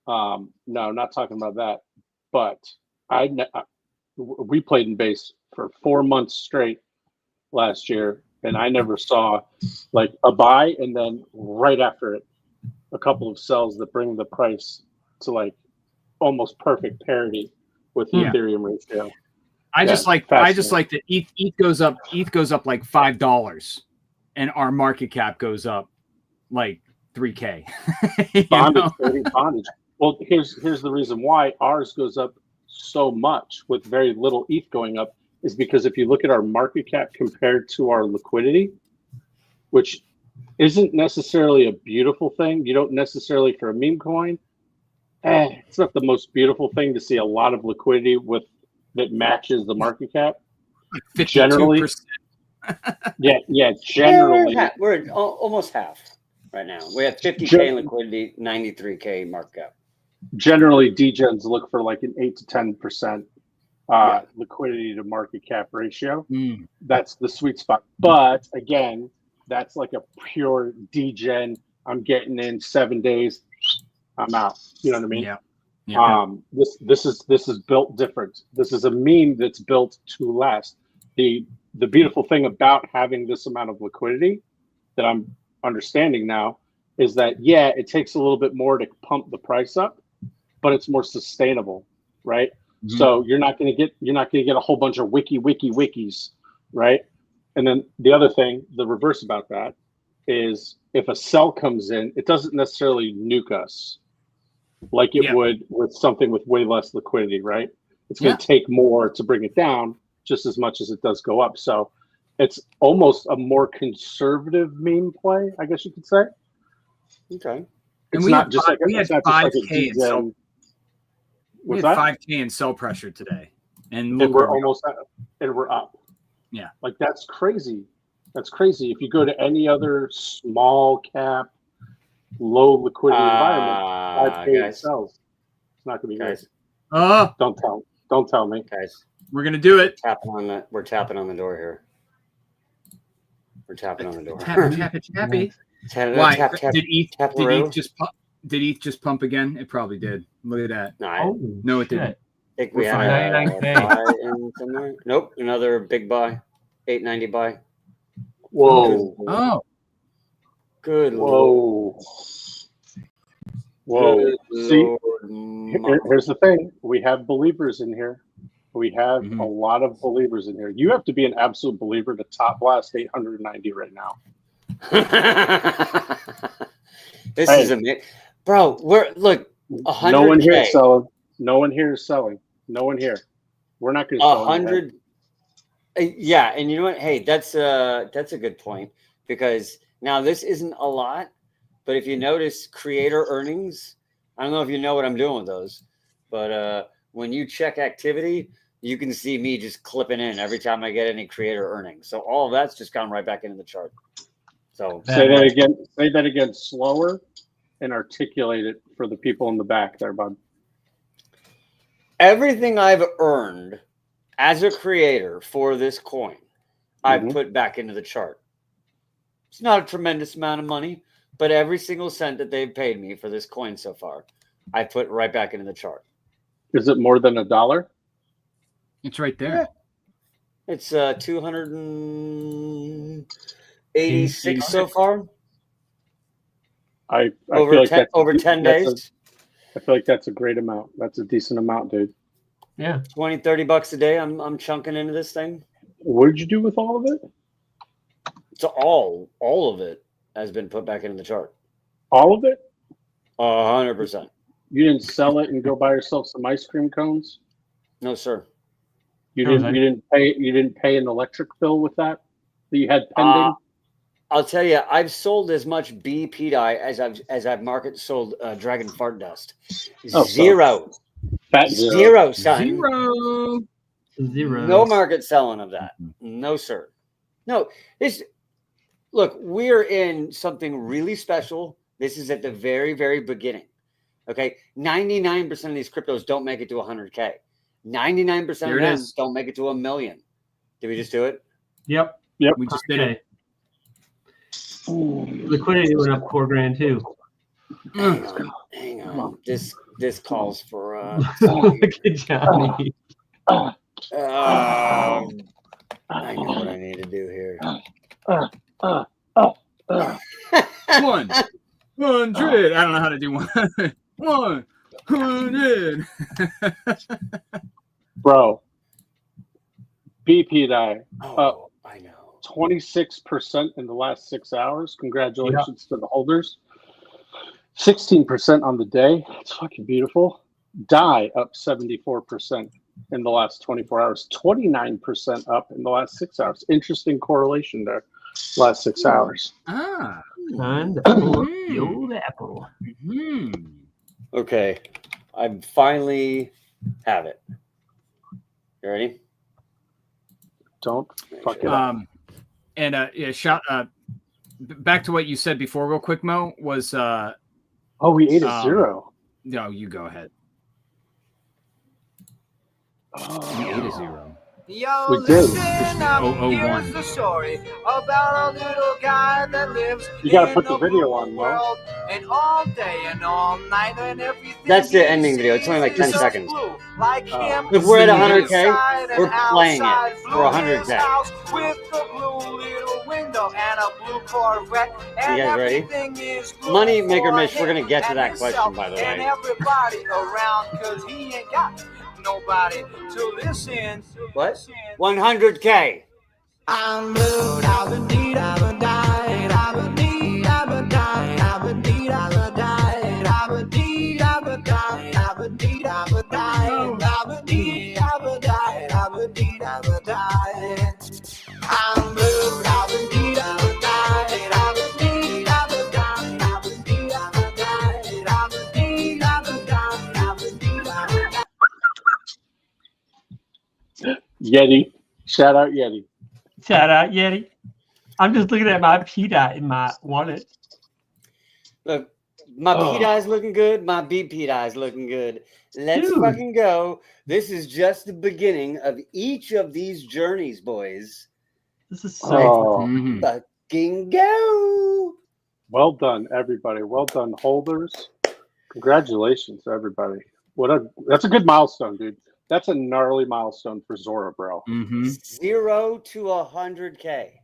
No, not talking about that. But we played in base for 4 months straight last year, and I never saw like a buy and then right after it a couple of sells that bring the price to like almost perfect parity with the Ethereum ratio. I just like that ETH goes up like $5 and our market cap goes up like 3K. Bondage. Well, here's the reason why ours goes up so much with very little ETH going up, is because if you look at our market cap compared to our liquidity, which isn't necessarily a beautiful thing. You don't necessarily, for a meme coin, it's not the most beautiful thing to see a lot of liquidity that matches the market cap. 52%. Generally, generally, we're at almost half. right now. We have 50K in liquidity, 93K market cap. Generally, degens look for like an 8 to 10% liquidity to market cap ratio. That's the sweet spot. But again, that's like a pure degen. I'm getting in 7 days, I'm out. You know what I mean? Yeah. This is built different. This is a meme that's built to last. The beautiful thing about having this amount of liquidity that I'm understanding now is that it takes a little bit more to pump the price up, but it's more sustainable, right? So you're not going to get a whole bunch of wikis, right? And then the other thing, the reverse about that is if a sell comes in, it doesn't necessarily nuke us like it would with something with way less liquidity, right? It's going to take more to bring it down just as much as it does go up. So it's almost a more conservative meme play, I guess you could say. Okay. It's not just like we had 5K in sell. We had 5K in sell pressure today, and we're almost and we're up. Yeah, like that's crazy. That's crazy. If you go to any other small cap, low liquidity environment, 5K sells. It's not going to be guys. Don't tell me, guys. We're gonna do it. We're tapping on the door here. We're tapping on the door. Tappy. Why? Did ETH just pump again? It probably did. Look at that. No, it didn't. I think we had a buy in somewhere. Nope, another big buy. 890 buy. Whoa. Oh. Good. Whoa. Good. See, here's the thing. We have believers in here. We have a lot of believers in here. You have to be an absolute believer to top blast 890 right now. This is amazing. Bro, look, 100K. No one here is selling. No one here is selling. No one here. We're not going to sell 100. Yeah, and you know what? Hey, that's a good point, because now this isn't a lot, but if you notice creator earnings, I don't know if you know what I'm doing with those, but when you check activity, you can see me just clipping in every time I get any creator earnings. So all of that's just gone right back into the chart. So say that again. Say that again slower and articulate it for the people in the back there, bud. Everything I've earned as a creator for this coin, I've put back into the chart. It's not a tremendous amount of money, but every single cent that they've paid me for this coin so far, I put right back into the chart. Is it more than $1? It's right there. Yeah. It's 286 so far. I feel like that's over 10 days. I feel like that's a great amount. That's a decent amount, dude. Yeah. $20-$30 a day. I'm chunking into this thing. What did you do with all of it? So all of it has been put back into the chart. All of it? 100%. You didn't sell it and go buy yourself some ice cream cones? No, sir. You didn't pay an electric bill with that you had pending? I'll tell you, I've sold as much BpDAI as I've market sold Dragon Fart Dust. Zero. Fat zero, son. Zero. No market selling of that. No, sir. No. Look, we're in something really special. This is at the very, very beginning. Okay, 99% of these cryptos don't make it to 100K. 99% of them don't make it to 1 million. Did we just do it? Yep. We just did it. Liquidity went up $4,000 too. Hang on. This calls for look at Johnny. I know what I need to do here. 100. I don't know how to do 100. Bro, BpDAI up I know. 26% in the last 6 hours. Congratulations to the holders. 16% on the day. It's fucking beautiful. DAI up 74% in the last 24 hours. 29% up in the last 6 hours. Interesting correlation there. Last 6 hours. And the old apple. Okay, I finally have it. You ready? Don't fuck it up. And back to what you said before, real quick, Mo, was oh, we ate a 0. No, you go ahead. Oh. We ate a 0. Yo, We did. listen up, 001. here's the story about a little guy that lives You gotta in put the video blue on, Mo. world, and all day and all night and everything. That's the he ending video. It's only like 10 sees is seconds. blue, like him, If we're at This is 100K, inside and we're playing it outside, for blue his 100K. house with the blue little window and a blue Corvette. And You guys ready? everything is blue Money Maker for Mitch, we're gonna him get to and that himself question, by the and way. everybody around, 'cause he ain't got nobody to listen. What? 100K. I'm blue, I've been deed, I've been died, I've been deed, I've been died, I've been deed, I've been died, I've been deed, I've been died, I've been deed, I've been died, I've been deed, I've been died, I've been deed, I've been died. I'm blue, I've been deed, I've been died, I've been deed, I've been died, I've been deed, I've been died, I've been deed, I've been died, I've been deed, I've been died. Yeti. Shout out Yeti. Shout out, Yeti. I'm just looking at my PDAI in my wallet. Look, my Oh. PDAI is looking good. My BpDAI is looking good. Let's Dude. fucking go. This is just the beginning of each of these journeys, boys. This is sick. Oh, Mhm. Fucking go. well done, everybody. Well done, holders. Congratulations, everybody. That's a good milestone, dude. That's a gnarly milestone for Zora, bro. Mhm. 0 to 100K.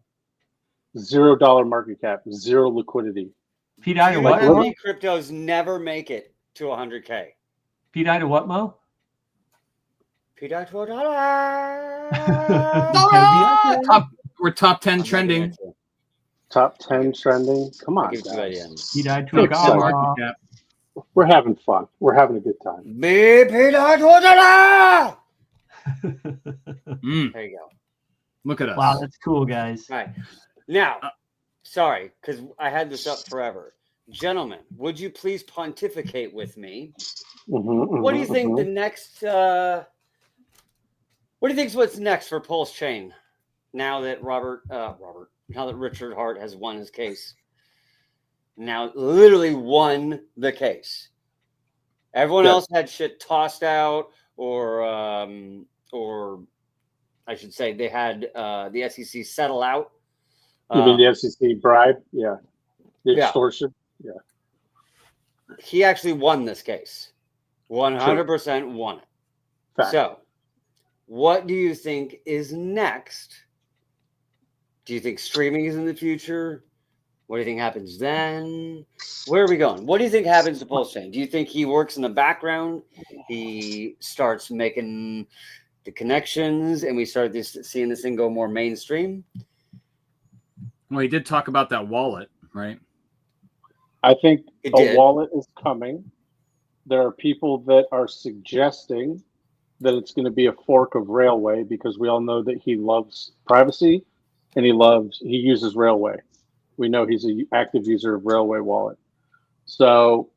$0 market cap, 0 liquidity. PDAI You to know what, how Mo? many cryptos never make it to 100K? PDAI to what, Mo? PDAI to a dollar. We're top 10 trending. Top 10 trending. Come I'll on, give it to you by the guys. end. PDAI to a Big size. Market dollar. cap. We're having fun. We're having a good time. BpDAI to a dollar. Mm, There you go. look at us. Wow, that's cool, guys. All right. Now, sorry, because I had this up forever. Gentlemen, would you please pontificate with me? What do you think the next what do you think is what's next for Pulse Chain now that now that Richard Hart has won his case? Now literally won the case. Everyone else had shit tossed out, or I should say they had the SEC settle out. You mean the SEC bribe? Yeah. The extortion? Yeah. He actually won this case. 100% won it. Fact. So, what do you think is next? Do you think streaming is in the future? What do you think happens then? Where are we going? What do you think happens to Pulse Chain? Do you think he works in the background? He starts making the connections and we start seeing this thing go more mainstream? Well, he did talk about that wallet, right? I think It a did. wallet is coming. There are people that are suggesting that it's going to be a fork of Railway because we all know that he loves privacy and he uses Railway. We know he's an active user of Railway wallet. So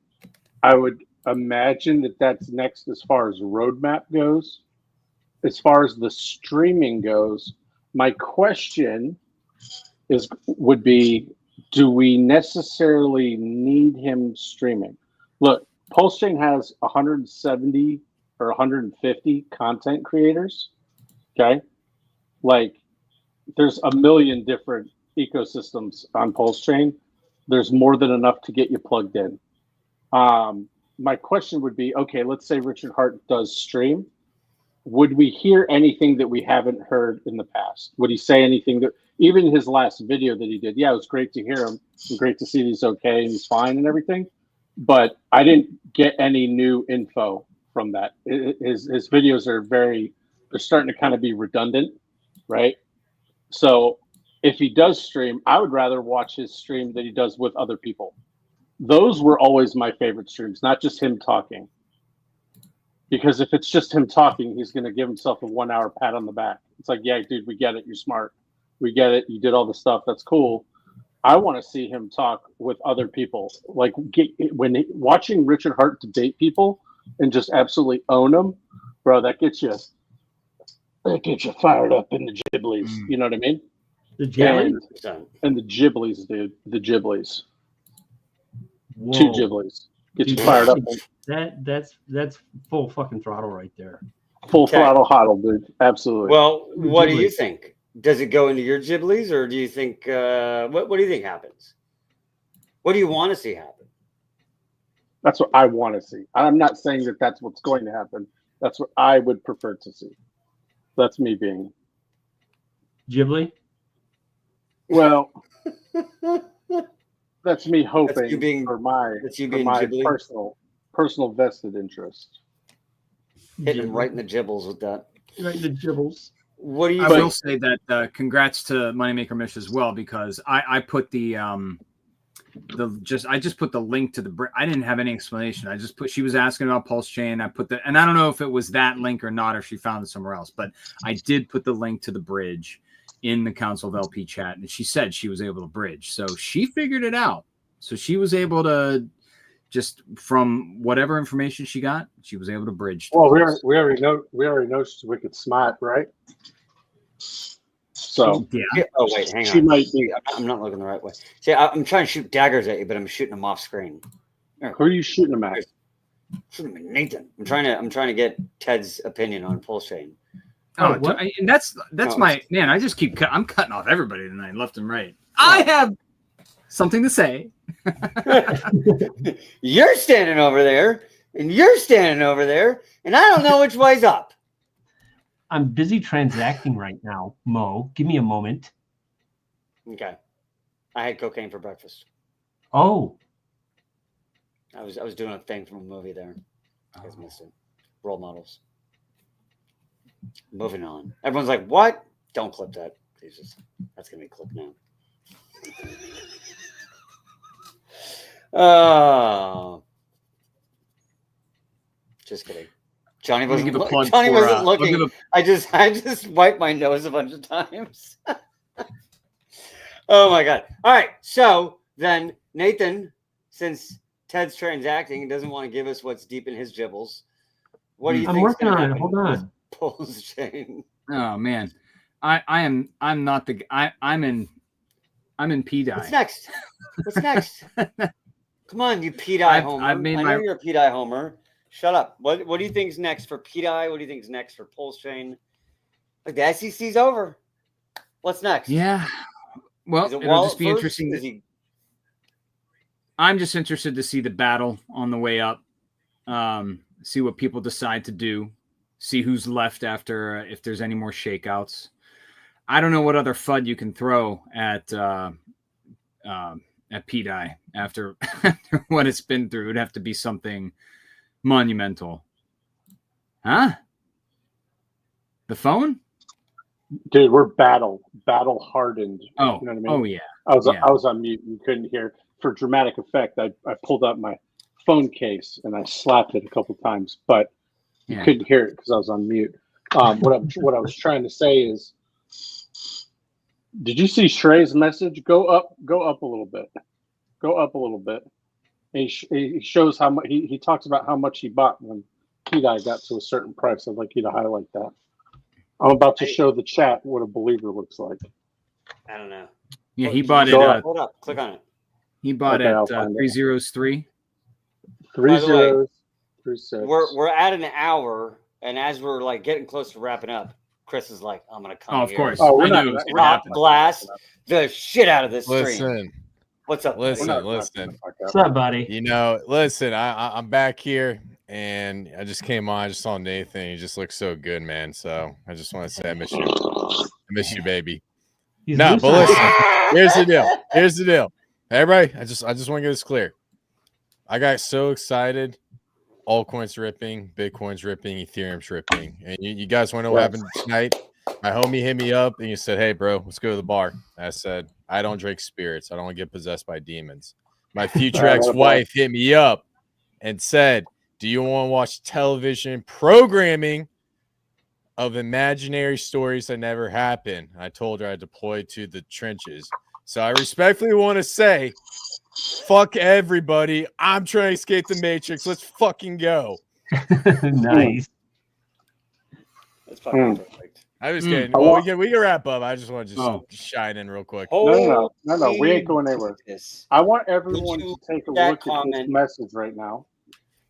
I would imagine that that's next as far as roadmap goes. As far as the streaming goes, my question would be, do we necessarily need him streaming? Look, Pulse Chain has 170 or 150 content creators. Okay. Like there's a million different ecosystems on Pulse Chain. There's more than enough to get you plugged in. My question would be, okay, let's say Richard Hart does stream. Would we hear anything that we haven't heard in the past? Would he say anything that, even his last video that he did, yeah, it was great to hear him. It was great to see that he's okay and he's fine and everything. But I didn't get any new info from that. His videos are they're starting to kind of be redundant, right? So if he does stream, I would rather watch his stream that he does with other people. Those were always my favorite streams, not just him talking. Because if it's just him talking, he's going to give himself a 1 hour pat on the back. It's like, yeah, dude, we get it. You're smart. We get it. You did all the stuff. That's cool. I want to see him talk with other people. Like watching Richard Hart debate people and just absolutely own them, bro, that gets you fired up in the Ghiblis. You know what I mean? The jelly? And the Ghiblies, dude. The Ghiblies. Whoa. 2 Ghiblies. Get you fired up. That's full fucking throttle right there. Full throttle hodl, dude. Absolutely. Well, what do you think? Does it go into your Ghiblies, or do you think what do you think happens? What do you want to see happen? That's what I want to see. I'm not saying that that's what's going to happen. That's what I would prefer to see. That's me being Ghibli. Well, that's me hoping That's you being, for my Ghibli. personal vested interest. Hitting him right in the gibbles with that. Right in the gibbles. What do you? I will say that congrats to Moneymaker Mish as well, because I put I just put the link to the. I didn't have any explanation. I just put. She was asking about Pulse Chain. I put and I don't know if it was that link or not, or if she found it somewhere else. But I did put the link to the bridge in the Council of LP chat, and she said she was able to bridge. So she figured it out. So she was able to, just from whatever information she got, she was able to bridge. Well, we already know she's wicked smart, right? So yeah. Oh wait, hang on. She might be. I'm not looking the right way. See, I'm trying to shoot daggers at you, but I'm shooting them off screen. Who are you shooting them at? Shooting them at Nathan. I'm trying to get Ted's opinion on Pulse Chain. Oh, and that's my man. I just keep I'm cutting off everybody tonight, left and right. I have something to say. You're standing over there, and you're standing over there, and I don't know which way's up. I'm busy transacting right now, Mo. Give me a moment. Okay. I had cocaine for breakfast. Oh. I was doing a thing from a movie there. You guys missed it. Role models. Moving on. Everyone's like, what? Don't clip that. Jesus. That's going to be clipped now. Just kidding. Johnny wasn't looking. I just wiped my nose a bunch of times. Oh my God. All right. So then Nathan, since Ted's transacting and doesn't want to give us what's deep in his gibbles, what do you think? I'm working on it. Hold on. Pulse Chain. Oh man. I'm not the I'm in BpDAI. What's next? What's next? Come on, you BpDAI homer. I know you're a BpDAI homer. Shut up. What do you think's next for BpDAI? What do you think's next for Pulse Chain? Like the SEC's over. What's next? Yeah. Well, it'll just be interesting. I'm just interested to see the battle on the way up. See what people decide to do. See who's left after, if there's any more shakeouts. I don't know what other FUD you can throw at BpDAI after what it's been through. It'd have to be something monumental. Huh? The phone? Dude, we're battle hardened. Oh, you know what I mean? Oh yeah. I was on mute. You couldn't hear. For dramatic effect, I pulled up my phone case and I slapped it a couple times, but you couldn't hear it because I was on mute. What I was trying to say is, did you see Shrey's message? Go up a little bit. Go up a little bit. And he shows how much he talks about how much he bought when BpDAI got to a certain price. I'd like you to highlight that. I'm about to show the chat what a believer looks like. I don't know. Yeah, he bought it. Hold up, click on it. He bought it 303. 3036. We're at an hour, and as we're like getting close to wrapping up, Chris is like, "I'm gonna come." Oh, of here. course. Oh, we're I not. knew it was We're not blast the shit out of this stream. Listen. What's up? Listen. What's up, buddy? You know, listen, I'm back here and I just came on. I just saw Nathan. He just looks so good, man. So I just want to say I miss you. I miss you, baby. But listen, here's the deal. Everybody, I just want to get this clear. I got so excited. Altcoins ripping, Bitcoin's ripping, Ethereum's ripping. And you guys want to know what happened tonight? My homie hit me up and he said, "Hey, bro, let's go to the bar." I said, "I don't drink spirits. I don't want to get possessed by demons." My future ex-wife hit me up and said, "Do you want to watch television programming of imaginary stories that never happened?" I told her I deployed to the trenches. So I respectfully want to say, fuck everybody. I'm trying to escape the Matrix. Let's fucking go. Nice. That's fucking perfect. I was kidding. Well, we can wrap up. I just want to just shine in real quick. No. We ain't going anywhere. I want everyone to take a look at this message right now.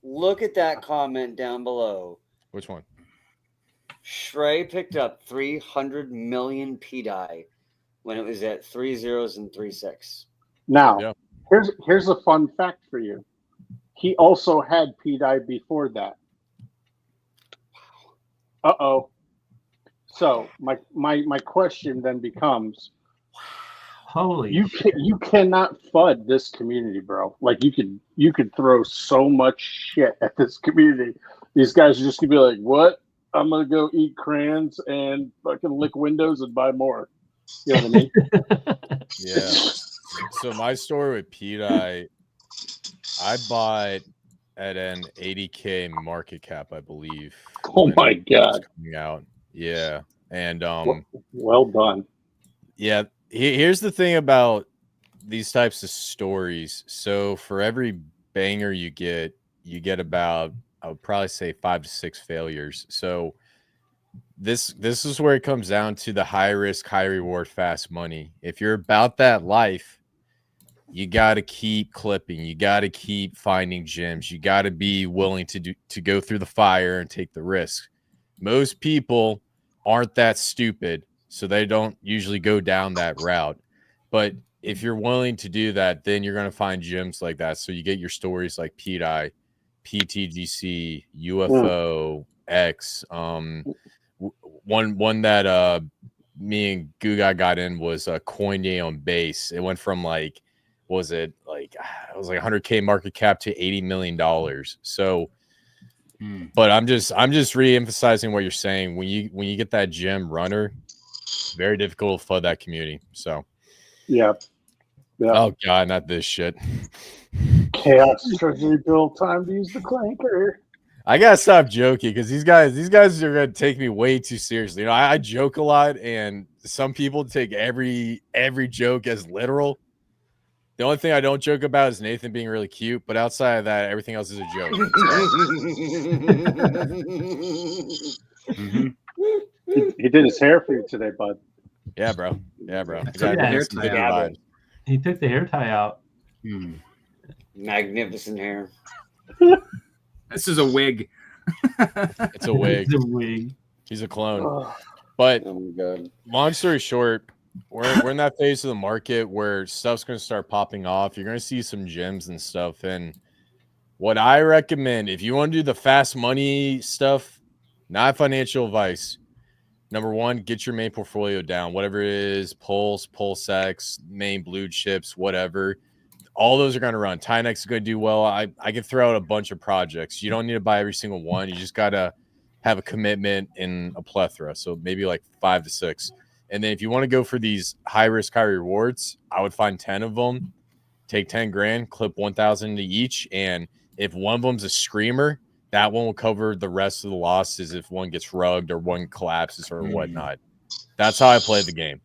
Look at that comment down below. Which one? Shrey picked up 300 million PDAI when it was at 3 zeros and 3 6. Now, here's a fun fact for you. He also had PDAI before that. Uh-oh. So my question then becomes, holy you cannot FUD this community, bro. Like you could throw so much shit at this community. These guys are just gonna be like, what? I'm gonna go eat crayons and fucking lick windows and buy more. You know what I mean? Yeah. So my story with PDAI, I bought at an 80K market cap, I believe. Oh my God. Coming out. Yeah. And well done. Yeah. Here's the thing about these types of stories. So for every banger you get about, I would probably say 5 to 6 failures. So this is where it comes down to the high risk, high reward, fast money. If you're about that life, you got to keep clipping. You got to keep finding gems. You got to be willing to go through the fire and take the risk. Most people aren't that stupid, so they don't usually go down that route. But if you're willing to do that, then you're going to find gems like that. So you get your stories like PDAI, PTGC, UFO, X. One that me and Guga got in was a Coinday on base. It went from like, what was it? Like, it was like 100K market cap to $80 million. So, but I'm just re-emphasizing what you're saying. When you get that gem runner, very difficult to flood that community. So, yeah. Oh God, not this shit. Chaos Treasury Bill, time to use the clanker. I gotta stop joking because these guys are gonna take me way too seriously. You know, I joke a lot, and some people take every joke as literal. The only thing I don't joke about is Nathan being really cute, but outside of that, everything else is a joke. He did his hair for you today, bud. Yeah, bro. Yeah, bro. He took the hair tie out. Magnificent hair. This is a wig. It's a wig. It's a wig. He's a clone. But long story short, we're in that phase of the market where stuff's going to start popping off. You're going to see some gems and stuff. And what I recommend, if you want to do the fast money stuff, not financial advice, number one, get your main portfolio down. Whatever it is, Pulse, PulseX, main blue chips, whatever. All those are going to run. Tynex is going to do well. I can throw out a bunch of projects. You don't need to buy every single one. You just got to have a commitment in a plethora. So maybe like 5 to 6. And then if you want to go for these high risk, high rewards, I would find 10 of them, take 10 grand, clip 1,000 into each. And if one of them's a screamer, that one will cover the rest of the losses if one gets rugged or one collapses or whatnot. That's how I play the game.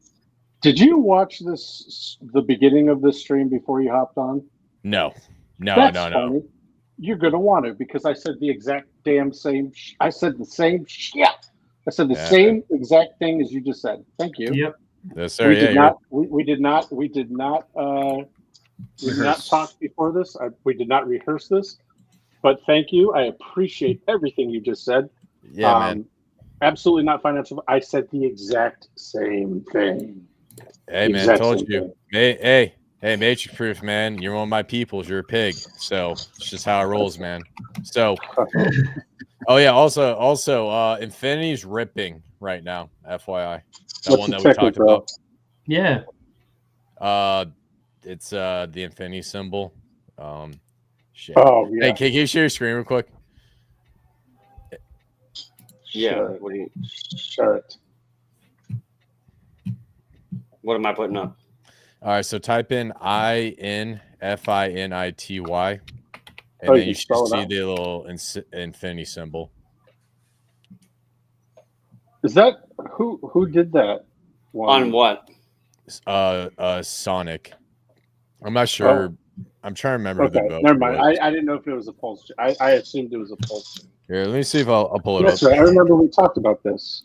Did you watch the beginning of this stream before you hopped on? No. Funny. You're going to want to, because I said the exact damn same. I said the same shit. I said the same exact thing as you just said. Thank you. Yep. Yes, sir. We did not talk before this. We did not rehearse this. But thank you. I appreciate everything you just said. Yeah, man. Absolutely not financial. I said the exact same thing. Hey, man, I told you. Hey, Matrix Proof, man. You're one of my peoples. You're a pig. So it's just how it rolls, man. So, oh, yeah. Also, Infinity's ripping right now, FYI. That one that we talked about. Yeah. It's the Infinity symbol. Shit. Oh, yeah. Hey, can you share your screen real quick? Yeah. Sure. What am I putting up? All right, so type in INFINITY, and then you should see the little infinity symbol. Is that who did that one? On what? Sonic. I'm not sure. Oh. I'm trying to remember okay, the vote. Never mind. I didn't know if it was a pulse. I assumed it was a pulse. Here, let me see if I'll pull it up. Right. I remember we talked about this.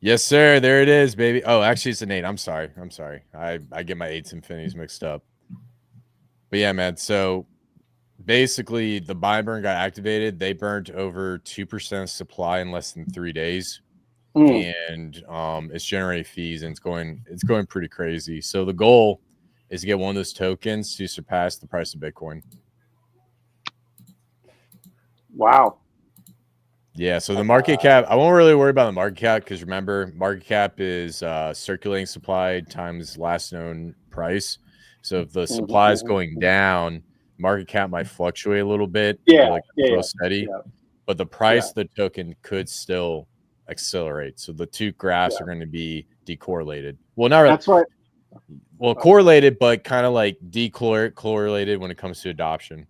Yes, sir. There it is, baby. Oh, actually, it's an 8. I'm sorry. I get my 8s infinities mixed up. But yeah, man. So basically, the buy burn got activated. They burnt over 2% of supply in less than 3 days, and it's generating fees, and it's going pretty crazy. So the goal is to get one of those tokens to surpass the price of Bitcoin. Wow. Yeah, so the market cap, I won't really worry about the market cap because remember, market cap is circulating supply times last known price. So if the supply is going down, market cap might fluctuate a little bit, real steady, but the price of the token could still accelerate. So the two graphs are going to be decorrelated. Well, not really. That's right. Well, correlated, but kind of like decorrelated when it comes to adoption.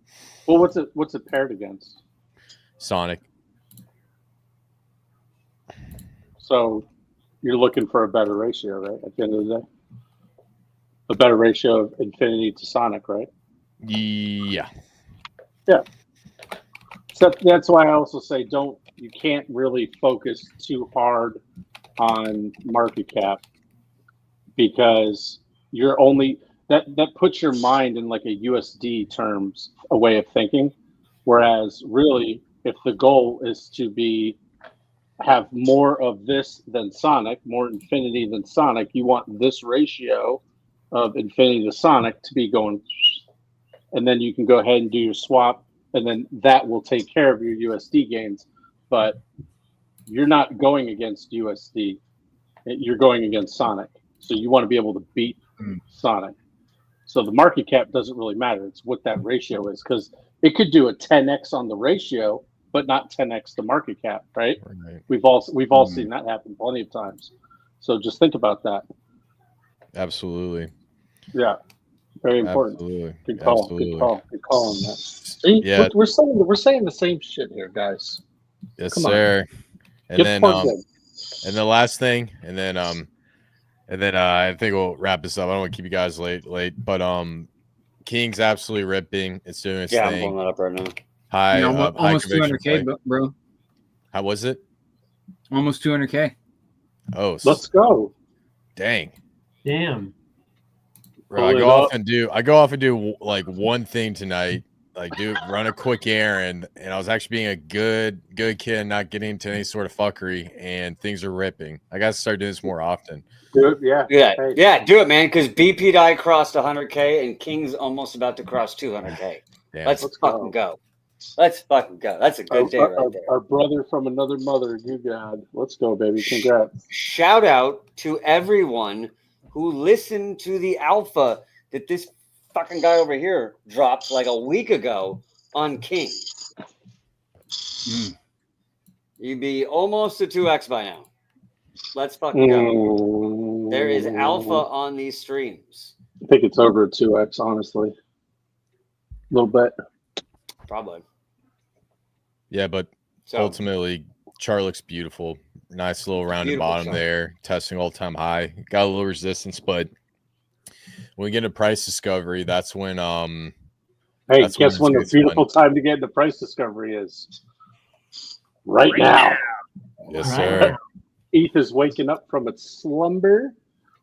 Well, what's it paired against? Sonic. So you're looking for a better ratio, right? At the end of the day, a better ratio of infinity to Sonic, right? Yeah. Yeah. So that's why I also say you can't really focus too hard on market cap because you're only that puts your mind in like a USD terms, a way of thinking. Whereas really, if the goal is to have more of this than Sonic, more infinity than Sonic, you want this ratio of infinity to Sonic to be going, and then you can go ahead and do your swap, and then that will take care of your USD gains. But you're not going against USD, you're going against Sonic. So you want to be able to beat Sonic. So the market cap doesn't really matter. It's what that ratio is, because it could do a 10x on the ratio, but not 10x the market cap, right? We've all seen that happen plenty of times. So just think about that. Absolutely. Yeah. Very important. Absolutely. Good call. Absolutely. Good call. Good call on that. See, yeah. we're saying the same shit here, guys. Yes, Come sir. On. And then and the last thing, and then I think we'll wrap this up. I don't want to keep you guys late, but King's absolutely ripping. It's doing its thing. I'm pulling that up right now. High, almost 200K, bro. How was it? Almost 200K. Oh, let's go. Dang. Damn. Bro, I go off and do like one thing tonight, like run a quick errand, and I was actually being a good kid, not getting into any sort of fuckery, and things are ripping. I got to start doing this more often. Do it, yeah. Hey. Yeah, do it, man, because BpDAI crossed 100K, and King's almost about to cross 200K. Let's fucking go. Let's fucking go. That's a good day right there. Our brother from another mother, you God. Let's go, baby. Congrats. Shout out to everyone who listened to the alpha that this fucking guy over here dropped like a week ago on King. You'd be almost a 2x by now. Let's fucking go. There is alpha on these streams. I think it's over a 2x, honestly. A little bit. Probably. Yeah, but ultimately, chart looks beautiful. Nice little rounded bottom chart there, testing all-time high. Got a little resistance, but when we get into price discovery, that's when hey, guess when the beautiful time to get into price discovery is? Right now. Yes, sir. ETH is waking up from its slumber.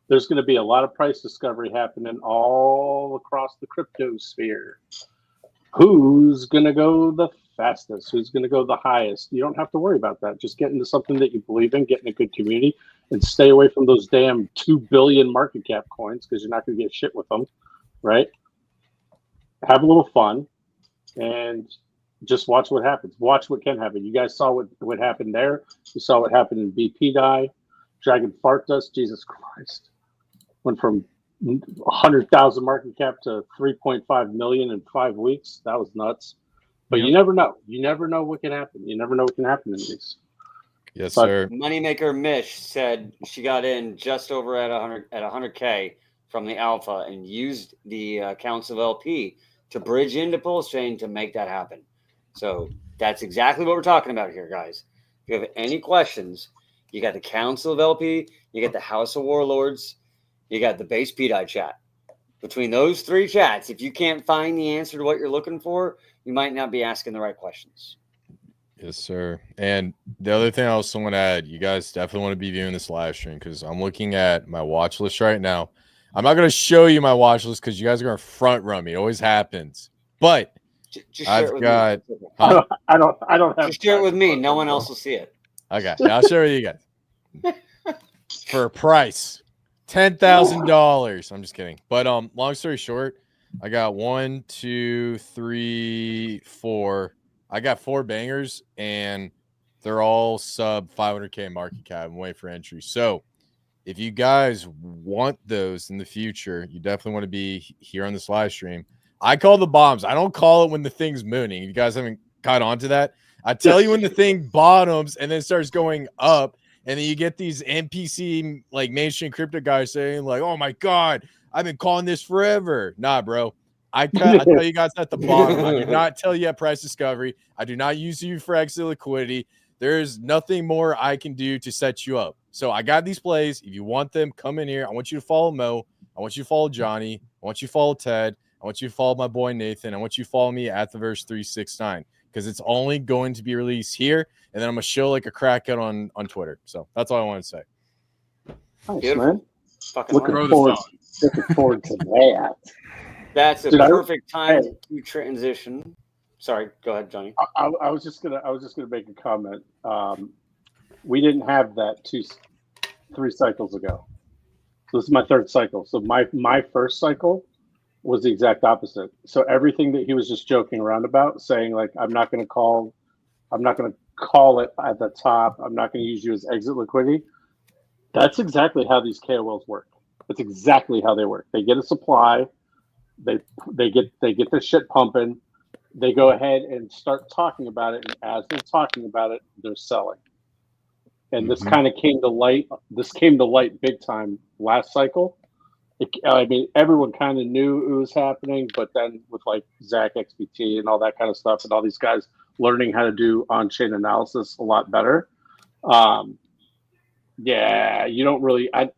There's going to be a lot of price discovery happening all across the crypto sphere. Who's going to go the fastest? Who's going to go the highest? You don't have to worry about that. Just get into something that you believe in, get in a good community, and stay away from those damn 2 billion market cap coins, because you're not going to get shit with them, right? Have a little fun and just watch what happens. Watch what can happen. You guys saw what happened there. You saw what happened in BpDAI. Dragon Fart Dust, Jesus Christ. Went from 100,000 market cap to 3.5 million in 5 weeks. That was nuts. But you never know. You never know what can happen. You never know what can happen in these. Yes, sir. Moneymaker Mish said she got in just over at 100K from the alpha and used the Council of LP to bridge into Pulse Chain to make that happen. So that's exactly what we're talking about here, guys. If you have any questions, you got the Council of LP, you got the House of Warlords, you got the BaseDpDAI chat. Between those 3 chats, if you can't find the answer to what you're looking for, you might not be asking the right questions. Yes, sir. And the other thing I also want to add, you guys definitely want to be viewing this live stream because I'm looking at my watch list right now. I'm not going to show you my watch list because you guys are going to front run me. It always happens. But Just share it I've with got. me. Huh? I don't have. Just share it with me. No one else will see it. Okay, I'll share with you guys for a price, $10,000. I'm just kidding. But long story short, I got 1, 2, 3, 4. I got 4 bangers, and they're all sub 500K market cap. I'm waiting for entry. So if you guys want those in the future, you definitely want to be here on this live stream. I call the bombs. I don't call it when the thing's mooning. If you guys haven't caught on to that, I tell you when the thing bottoms and then starts going up, and then you get these NPC like mainstream crypto guys saying like, "Oh my god, I've been calling this forever." Nah, bro. I tell you guys at the bottom. I do not tell you at price discovery. I do not use you for exit liquidity. There's nothing more I can do to set you up. So I got these plays. If you want them, come in here. I want you to follow Mo. I want you to follow Johnny. I want you to follow Ted. I want you to follow my boy Nathan. I want you to follow me at the verse 369 because it's only going to be released here, and then I'm gonna show like a crackhead on Twitter. So that's all I want to say. Nice, man. Looking forward to that. That's a perfect time to transition. Sorry, go ahead, Johnny. I was just gonna make a comment. We didn't have that 3 cycles ago. So this is my 3rd cycle. So my first cycle was the exact opposite. So everything that he was just joking around about, saying like, I'm not gonna call it at the top. I'm not gonna use you as exit liquidity. That's exactly how these KOLs work. That's exactly how they work. They get a supply. They get their shit pumping. They go ahead and start talking about it, and as they're talking about it, they're selling. And this kind of came to light. This came to light big time last cycle. I mean, everyone kind of knew it was happening, but then with like Zach XBT and all that kind of stuff, and all these guys learning how to do on-chain analysis a lot better. Yeah, you don't really. I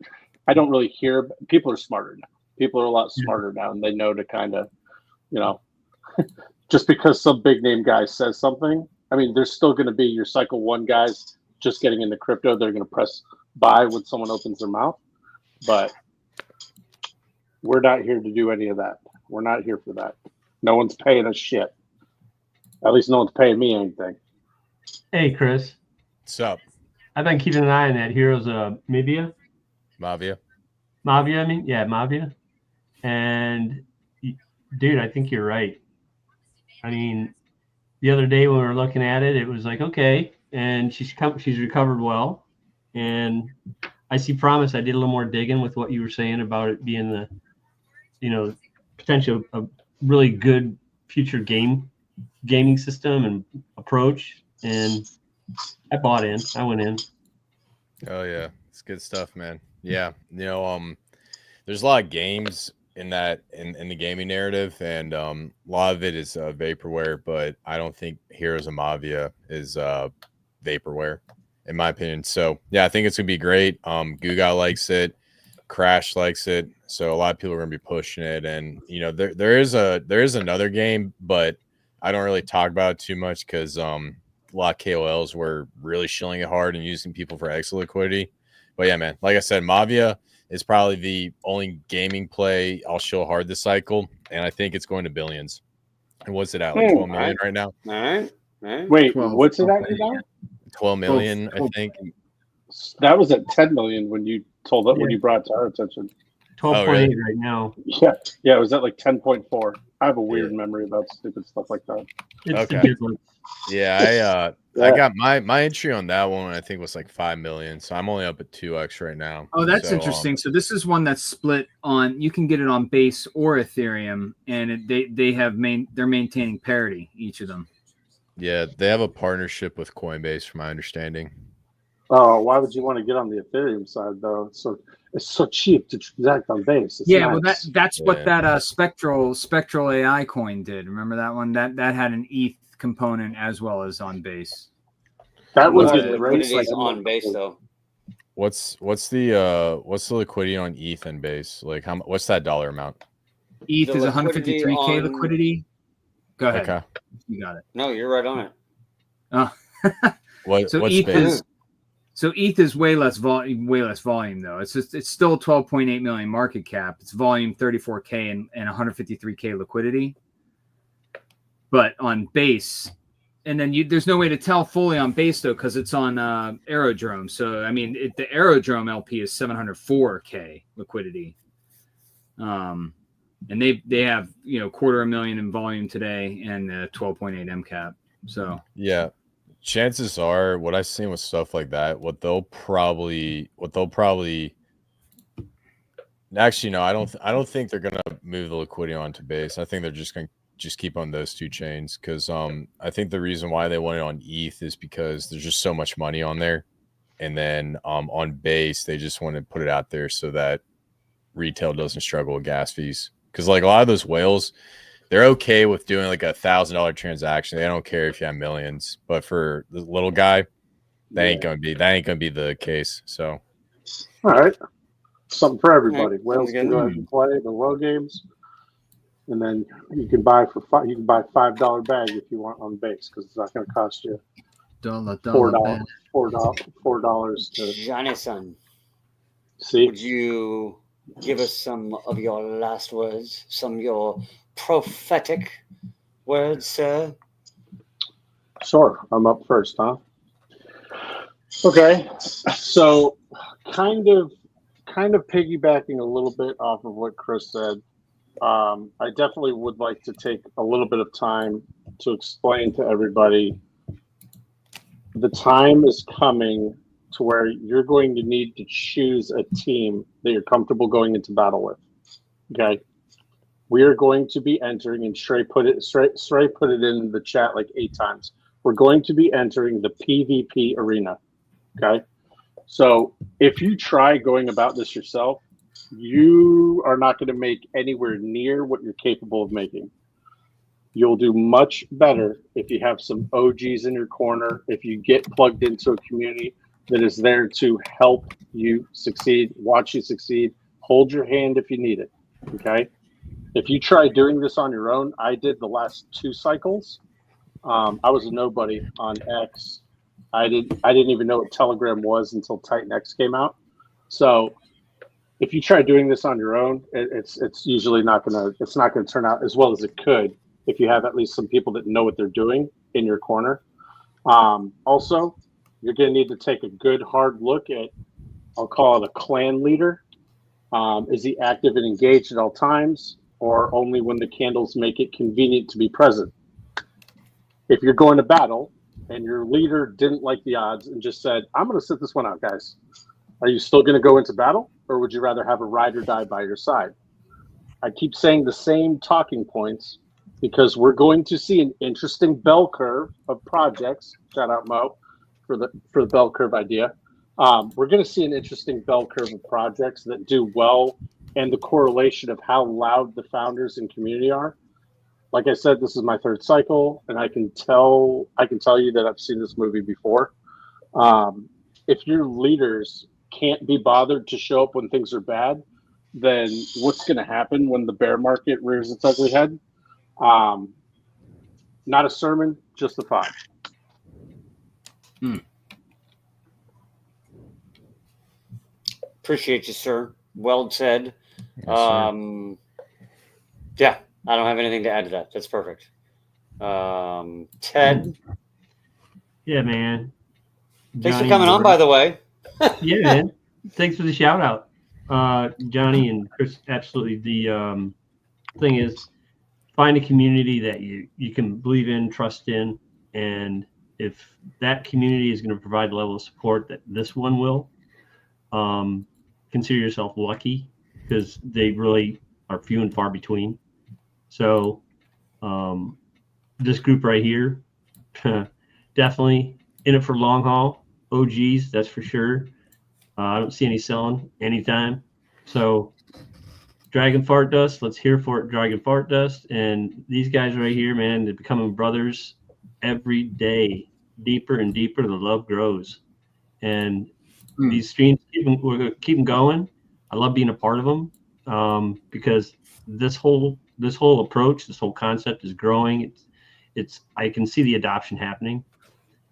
don't really hear. People are smarter now. People are a lot smarter now, and they know to kind of, just because some big name guy says something. I mean, there's still going to be your cycle 1 guys just getting into crypto. They're going to press buy when someone opens their mouth, but we're not here to do any of that. We're not here for that. No one's paying us shit. At least no one's paying me anything. Hey, Chris. What's up? I've been keeping an eye on that Heroes of Mavia. Mavia, I mean, yeah, Mavia. And dude, I think you're right. I mean, the other day when we were looking at it, it was like, okay, and she's recovered well, and I see promise. I did a little more digging with what you were saying about it being the, potential of really good future gaming system and approach, and I bought in. I went in. Oh yeah, it's good stuff, man. Yeah, there's a lot of games in the gaming narrative, and a lot of it is vaporware, but I don't think Heroes of Mavia is vaporware, in my opinion. So yeah, I think it's gonna be great. Guga likes it, Crash likes it, so a lot of people are gonna be pushing it. And there is another game, but I don't really talk about it too much because a lot of KOLs were really shilling it hard and using people for exit liquidity. But yeah, man, like I said, Mavia is probably the only gaming play I'll show hard this cycle, and I think it's going to billions. And what's it at? Like 12 million right now? All right. Wait, what's it at now? 12 million, I think. That was at 10 million when you told it, when you brought it to our attention. 12.8 right now. Yeah, it was at like 10.4. I have a weird memory about stupid stuff like that. It's okay. Yeah, I got my entry on that one. I think was like 5 million, so I'm only up at 2x right now. Oh, that's interesting. So this is one that's split on. You can get it on Base or Ethereum, and they're maintaining parity, each of them. Yeah, they have a partnership with Coinbase, from my understanding. Oh, why would you want to get on the Ethereum side though? It's so cheap to transact on Base. It's nice. Well, that's what that Spectral AI coin did. Remember that one? That had an ETH component as well as on Base. That was on Base though. What's the liquidity on ETH and Base? Like what's that dollar amount? ETH is 153K liquidity. Go ahead. Okay. You got it. No, you're right on it. Oh. What? So What's ETH base? is ETH is way less volume though. It's still 12.8 million market cap. It's volume 34K and 153K liquidity. But on base, and then there's no way to tell fully on base though because it's on Aerodrome. So I mean, the Aerodrome LP is 704K liquidity. And they have 250,000 in volume today and 12.8 MCAP. So yeah, chances are what I've seen with stuff like that, what they'll probably actually no, I don't think they're gonna move the liquidity onto base. I think they're just gonna keep on those two chains because I think the reason why they want it on ETH is because there's just so much money on there, and then on base they just want to put it out there so that retail doesn't struggle with gas fees. Because like a lot of those whales, they're okay with doing like $1,000 transaction. They don't care if you have millions. But for the little guy, that ain't gonna be the case. So, all right, something for everybody. Right. Whales can go ahead and play the whale games, and then you can buy $5 bag if you want on base because it's not going to cost you $4 to Johnny-son, see. would you give us some of your last words, some of your prophetic words, sir? Sure, I'm up first, huh? Okay, so kind of piggybacking a little bit off of what Chris said. I definitely would like to take a little bit of time to explain to everybody the time is coming to where you're going to need to choose a team that you're comfortable going into battle with. Okay. We are going to be entering, and Shrey put it in the chat like 8 times. We're going to be entering the PvP arena. Okay. So if you try going about this yourself, you are not going to make anywhere near what you're capable of making. You'll do much better if you have some OGs in your corner, if you get plugged into a community that is there to help you succeed, watch you succeed, hold your hand if you need it. Okay. If you try doing this on your own, I did the last 2 cycles. I was a nobody on X. I didn't even know what Telegram was until Titan X came out. So if you try doing this on your own, it's usually not gonna turn out as well as it could if you have at least some people that know what they're doing in your corner. Also, you're gonna need to take a good hard look at, I'll call it a clan leader. Is he active and engaged at all times, or only when the candles make it convenient to be present? If you're going to battle and your leader didn't like the odds and just said, I'm going to sit this one out, guys, are you still going to go into battle, or would you rather have a ride or die by your side? I keep saying the same talking points because we're going to see an interesting bell curve of projects. Shout out Mo for the bell curve idea. We're going to see an interesting bell curve of projects that do well, and the correlation of how loud the founders and community are. Like I said, this is my 3rd cycle, and I can tell you that I've seen this movie before. If your leaders can't be bothered to show up when things are bad, then what's going to happen when the bear market rears its ugly head? Not a sermon, just a thought. Appreciate you, sir. Well said. Yes, sir. Yeah, I don't have anything to add to that. That's perfect. Ted? Yeah, man. Thanks for coming on, by the way. Yeah, man. Thanks for the shout out. Johnny and Chris, absolutely. The thing is, find a community that you can believe in, trust in, and if that community is going to provide the level of support that this one will, consider yourself lucky, because they really are few and far between. So this group right here, definitely in it for long haul. OGs, that's for sure. I don't see any selling anytime. So Dragon Fart Dust, let's hear for it, Dragon Fart Dust. And these guys right here, man, they're becoming brothers every day. Deeper and deeper, the love grows. And these streams, we're going to keep them going. I love being a part of them because this whole approach, this whole concept is growing. It's I can see the adoption happening.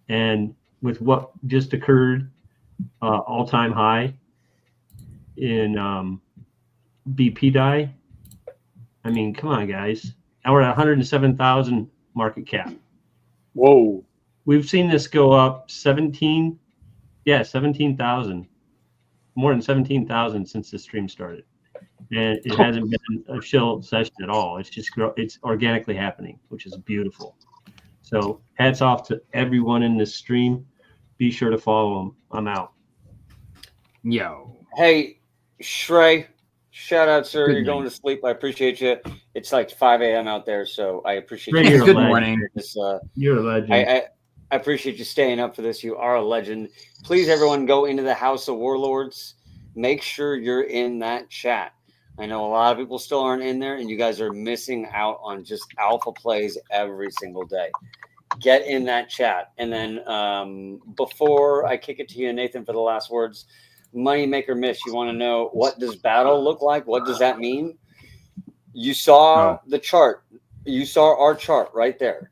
And with what just occurred, all-time high in BpDAI, I mean, come on, guys. Now we're at 107,000 market cap. Whoa. We've seen this go up 17,000, more than 17,000 since the stream started. And it hasn't been a chill session at all. It's just, it's organically happening, which is beautiful. So hats off to everyone in this stream. Be sure to follow them. I'm out. Yo. Hey, Shrey, shout out, sir. Good You're going night. to sleep. I appreciate you. It's like 5 a.m. out there, so I appreciate Shrey, you. you're a Good legend. morning. This, You're a legend. I appreciate you staying up for this. You are a legend. Please, everyone, go into the House of Warlords. Make sure you're in that chat. I know a lot of people still aren't in there, and you guys are missing out on just alpha plays every single day. Get in that chat. And then before I kick it to you, Nathan, for the last words, Moneymaker Mish, you want to know, what does battle look like? What does that mean? You saw the chart. You saw our chart right there.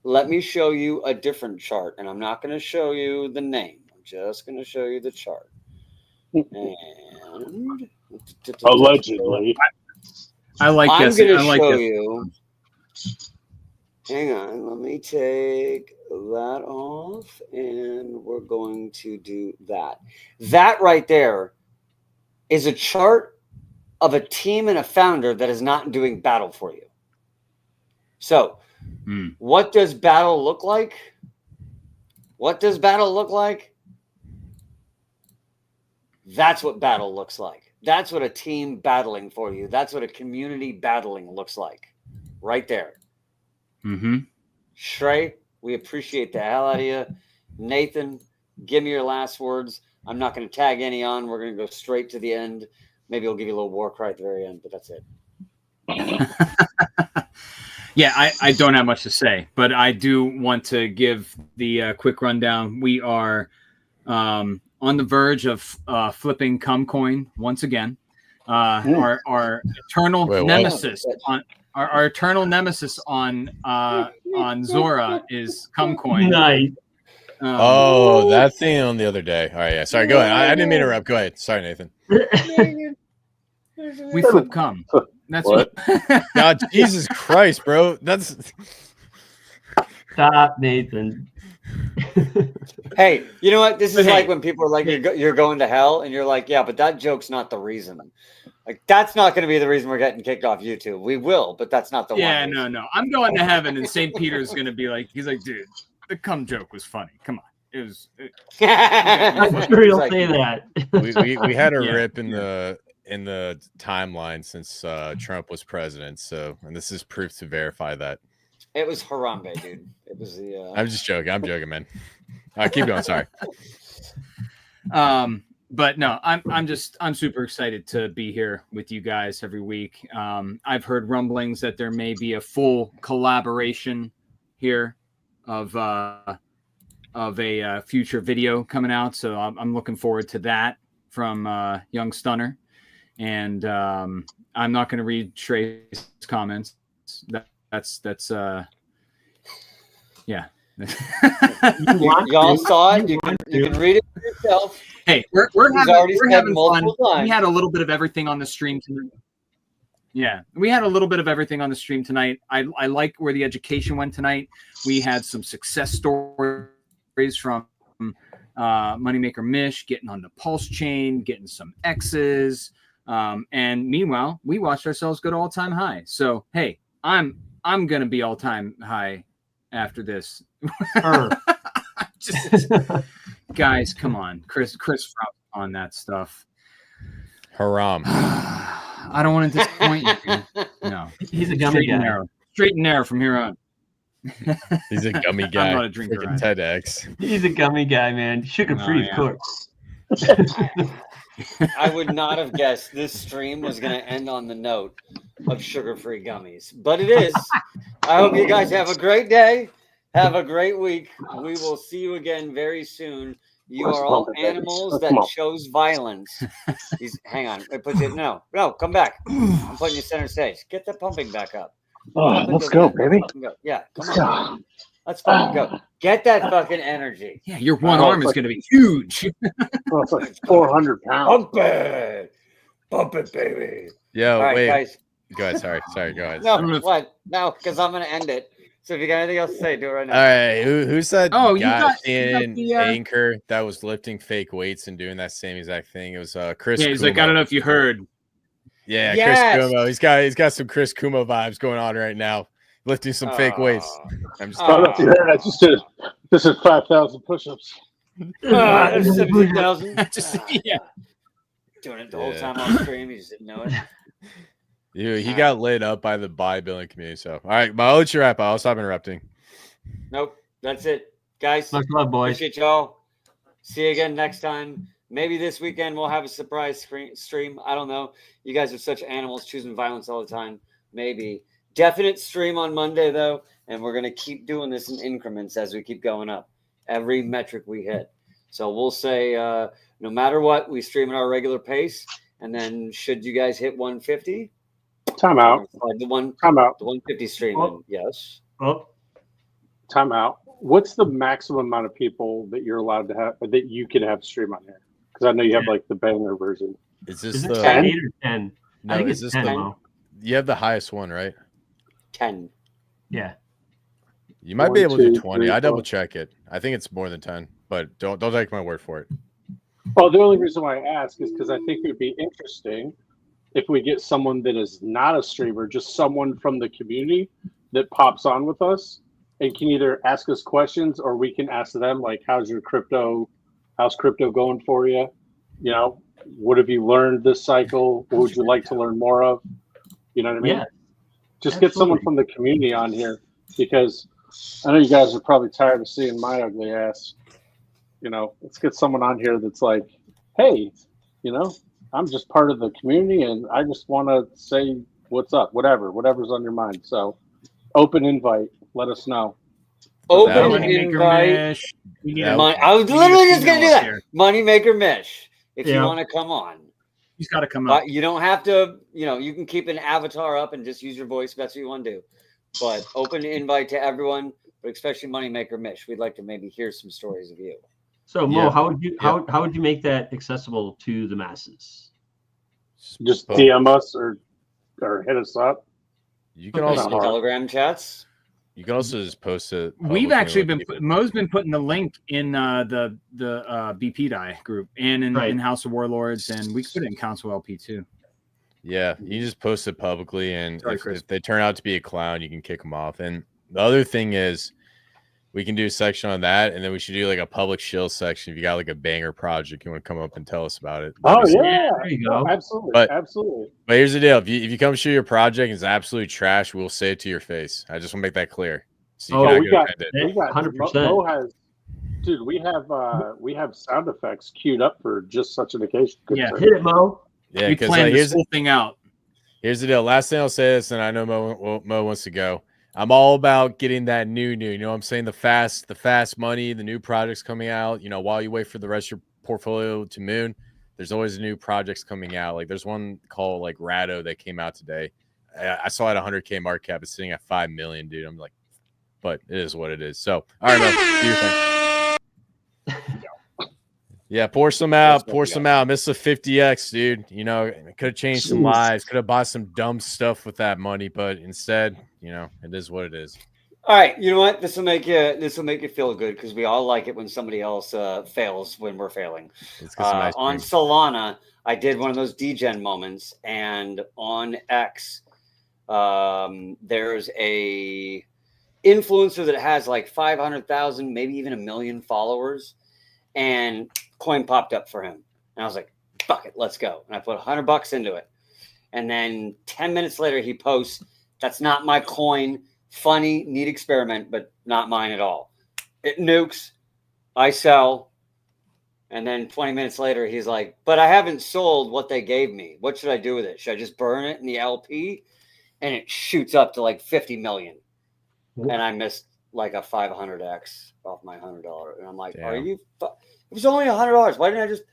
Let me show you a different chart, and I'm not going to show you the name. I'm just going to show you the chart. And Allegedly. I like I'm guessing. going I to like show guessing. you. Hang on. Let me take that off, and we're going to do that. That right there is a chart of a team and a founder that is not doing battle for you. So, what does battle look like? What does battle look like? That's what battle looks like. That's what a team battling for you. That's what a community battling looks like. Right there. Shrey, we appreciate the hell out of you. Nathan, give me your last words. I'm not going to tag any on. We're going to go straight to the end. Maybe I'll give you a little war cry at the very end, but that's it. Yeah, I don't have much to say, but I do want to give the quick rundown. We are on the verge of flipping Cumcoin once again. Our eternal nemesis on our eternal nemesis on Zora is Cumcoin. Nice. Oh, that thing on the other day. All right, yeah. Sorry, go ahead. I didn't mean to interrupt. Go ahead. Sorry, Nathan. We flip Cum. That's what. God, Jesus Christ, bro. That's Stop, Nathan. Hey, you know what? This is like when people are like, you're going to hell, and you're like, yeah, but that joke's not the reason. Like, that's not going to be the reason we're getting kicked off YouTube. We will, but that's not the one. Yeah, no. I'm going to heaven, and St. Peter's going to be like, he's like, dude, the cum joke was funny. Come on. It was. I'm sure he'll say that. we had a rip in the timeline since Trump was president. So, and this is proof to verify that. It was Harambe, dude. It was the. I'm just joking. I'm joking, man. Keep going. Sorry. But no, I'm super excited to be here with you guys every week. I've heard rumblings that there may be a full collaboration here of a future video coming out. So I'm looking forward to that from Young Stunner. And I'm not going to read Shrey's comments. That's yeah. Y'all saw it. You can read it for yourself. Hey, we're having fun. Times. We had a little bit of everything on the stream tonight. Yeah, we had a little bit of everything on the stream tonight. I like where the education went tonight. We had some success stories from Moneymaker Mish getting on the pulse chain, getting some X's. And meanwhile, we watched ourselves go to all-time high. So hey, I'm gonna be all-time high after this. Guys, come on, Chris on that stuff. Haram. I don't want to disappoint you. No, he's a gummy guy. Straight and narrow from here on. He's a gummy guy. I'm not a drinker. TEDx. He's a gummy guy, man. Sugar-free, of course. I would not have guessed this stream was going to end on the note of sugar-free gummies, but it is. I hope you guys have a great day. Have a great week. We will see you again very soon. You are all animals that chose violence. Hang on. No, come back. I'm putting you center stage. Get the pumping back up. Oh, let's go, baby. Yeah, come on. Let's fucking go. Get that fucking energy. Yeah, your one arm is going to be huge. Well, it's like 400 pounds. Pump it, baby. Yo, All right, wait. guys. Go ahead. Sorry. Go ahead. No, what? No, because I'm gonna end it. So if you got anything else to say, do it right now. All right. Who's that? Oh, you guy got in the, anchor that was lifting fake weights and doing that same exact thing? It was Chris. Yeah, he's Kumo. like, I don't know if you heard. Yeah, Yes! Chris Kumo. He's got some Chris Kumo vibes going on right now, lifting some fake weights. I'm just. I don't know if you heard. I just did 5,000 push-ups. 17,000. Yeah. Doing it the whole time on stream. You just didn't know it. Dude, he got lit up by the bodybuilding community. So, all right, but I'll let you wrap. I'll stop interrupting. Nope, that's it, guys. Much love, boys. Appreciate y'all. See you again next time. Maybe this weekend we'll have a surprise stream. I don't know. You guys are such animals, choosing violence all the time. Maybe. Definite stream on Monday, though, and we're going to keep doing this in increments as we keep going up. Every metric we hit. So we'll say no matter what, we stream at our regular pace, and then should you guys hit 150? Time out. The 150 stream. Oh. Yes. Oh, Time out. What's the maximum amount of people that you're allowed to have, that you can have stream on here? Because I know you have like the banger version. Is this is it the 8 or 10? No, I think is it's this 10. the Mo. you have the highest one, right? 10. Yeah. You might 1, be able to 2, do 20. 3, I double 4. check it. I think it's more than 10, but don't take my word for it. Well, the only reason why I ask is because I think it would be interesting if we get someone that is not a streamer, just someone from the community that pops on with us and can either ask us questions or we can ask them, like, how's crypto going for you? You know, what have you learned this cycle? What would you like to learn more of? You know what I mean? Yeah. Just get someone from the community on here, because I know you guys are probably tired of seeing my ugly ass. You know, let's get someone on here that's like, hey, you know, I'm just part of the community and I just want to say what's up, whatever's on your mind. So open invite, let us know. Open Moneymaker invite. Yeah, I was literally just going to do that. Moneymaker Mish. If you Yeah. want to come on. He's got to come up. But you don't have to, you know, you can keep an avatar up and just use your voice if that's what you want to do. But open invite to everyone, but especially Moneymaker Mish. We'd like to maybe hear some stories of you. So Mo, Yeah. how would you make that accessible to the masses? Just DM us or hit us up. You can Okay. also Telegram chats. you can also just post it. We've publicly actually with been people. Mo's been putting the link in the BpDAI group and in House of Warlords, and we could put it in Council LP too. Yeah, you just post it publicly, and Sorry, if Chris. they turn out to be a clown, you can kick them off. And the other thing is, we can do a section on that, and then we should do like a public shill section. If you got like a banger project, you want to come up and tell us about it. Oh Obviously. yeah, There you go. absolutely, But- absolutely. But here's the deal: if you come show your project and it's absolute trash, we'll say it to your face. I just want to make that clear. So you Oh, cannot we go got- offended. We got 100%. Mo has, dude. We have sound effects queued up for just such an occasion. Good Yeah. sir. Hit it, Mo. Yeah, We because planned this here's whole thing out. the deal. Last thing I'll say this, and I know Mo wants to go. I'm all about getting that new. You know what I'm saying? The fast money, the new projects coming out. You know, while you wait for the rest of your portfolio to moon, there's always new projects coming out. Like there's one called like Rado that came out today. I saw it at 100K market cap. It's sitting at 5 million, dude. I'm like, but it is what it is. So, all right, Mo, do your thing. Yeah, pour some out. Miss a 50x, dude. You know, could have changed some lives. Could have bought some dumb stuff with that money, but instead, you know, it is what it is. All right, you know what? This will make you feel good because we all like it when somebody else fails when we're failing. Let's get some ice On cream. Solana, I did one of those degen moments, and on X, there's a influencer that has like 500,000, maybe even 1 million followers, and coin popped up for him, and I was like, "Fuck it, let's go!" And I put $100 into it, and then 10 minutes later, he posts, "That's not my coin. Funny, neat experiment, but not mine at all. It nukes. I sell." And then 20 minutes later, he's like, "But I haven't sold what they gave me. What should I do with it? Should I just burn it in the LP?" And it shoots up to like 50 million. And I missed like a 500x off my $100. And I'm like, Damn. are you? It was only $100. Why didn't I just?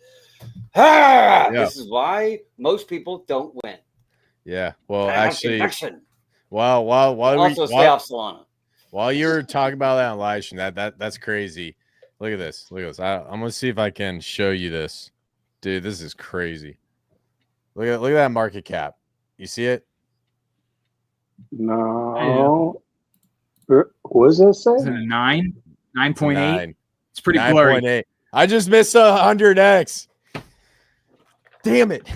Ah! Yeah. This is why most people don't win. Yeah. Well, I have actually, conviction. while Also, stay off Solana. While you're talking about that on live stream, that's crazy. Look at this. Look at this. I'm gonna see if I can show you this, dude. This is crazy. Look at that market cap. You see it? No. What does that say? Is it a 9? 9.8? 9. It's pretty blurry. 9.8. I just missed 100x. Damn it.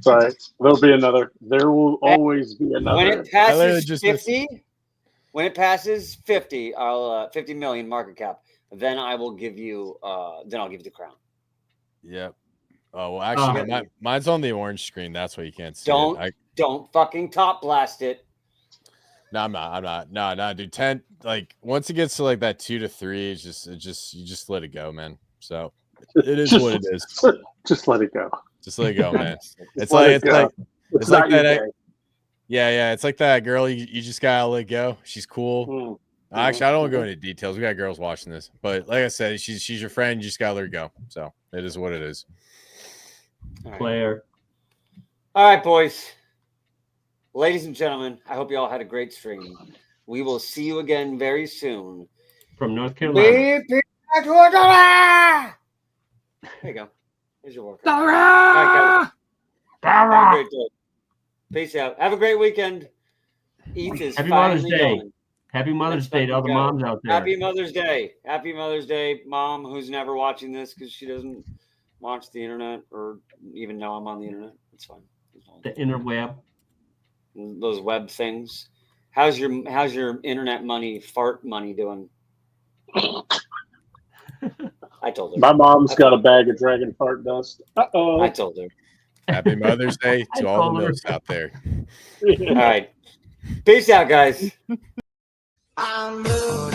Sorry. There'll be another. There will always be another. When it passes just 50, when it passes 50, I'll 50 million market cap. Then I will give you. Then I'll give you the crown. Yep. Oh well, actually, mine's on the orange screen. That's why you can't see it. Don't fucking top blast it. No, I'm not. No, dude. 10. Like once it gets to like that 2 to 3, you just let it go, man. So it is what it is. Just let it go. Just let it go, man. It's like that. Yeah. It's like that girl. You just gotta let go. She's cool. Actually, I don't want to go into details. We got girls watching this, but like I said, she's your friend. You just gotta let her go. So it is what it is. Player. All right, boys. Ladies and gentlemen, I hope you all had a great stream. We will see you again very soon. From North Carolina. BpDAI to a DORRA! There you go. There's your workout. DORRA! All right, have a great day. Peace out. Have a great weekend. ETH is Happy Mother's finally Day. going. Happy Mother's Day to all the moms out there. Happy Mother's Day. Happy Mother's Day, Mom, who's never watching this because she doesn't watch the internet or even know I'm on the internet. It's fine. The interweb. Those web things. How's your internet money, fart money doing? I told her. My mom's got a bag of dragon fart dust. Uh-oh. I told her. Happy Mother's Day to all the mothers out there. All right. Peace out, guys. I'm blue,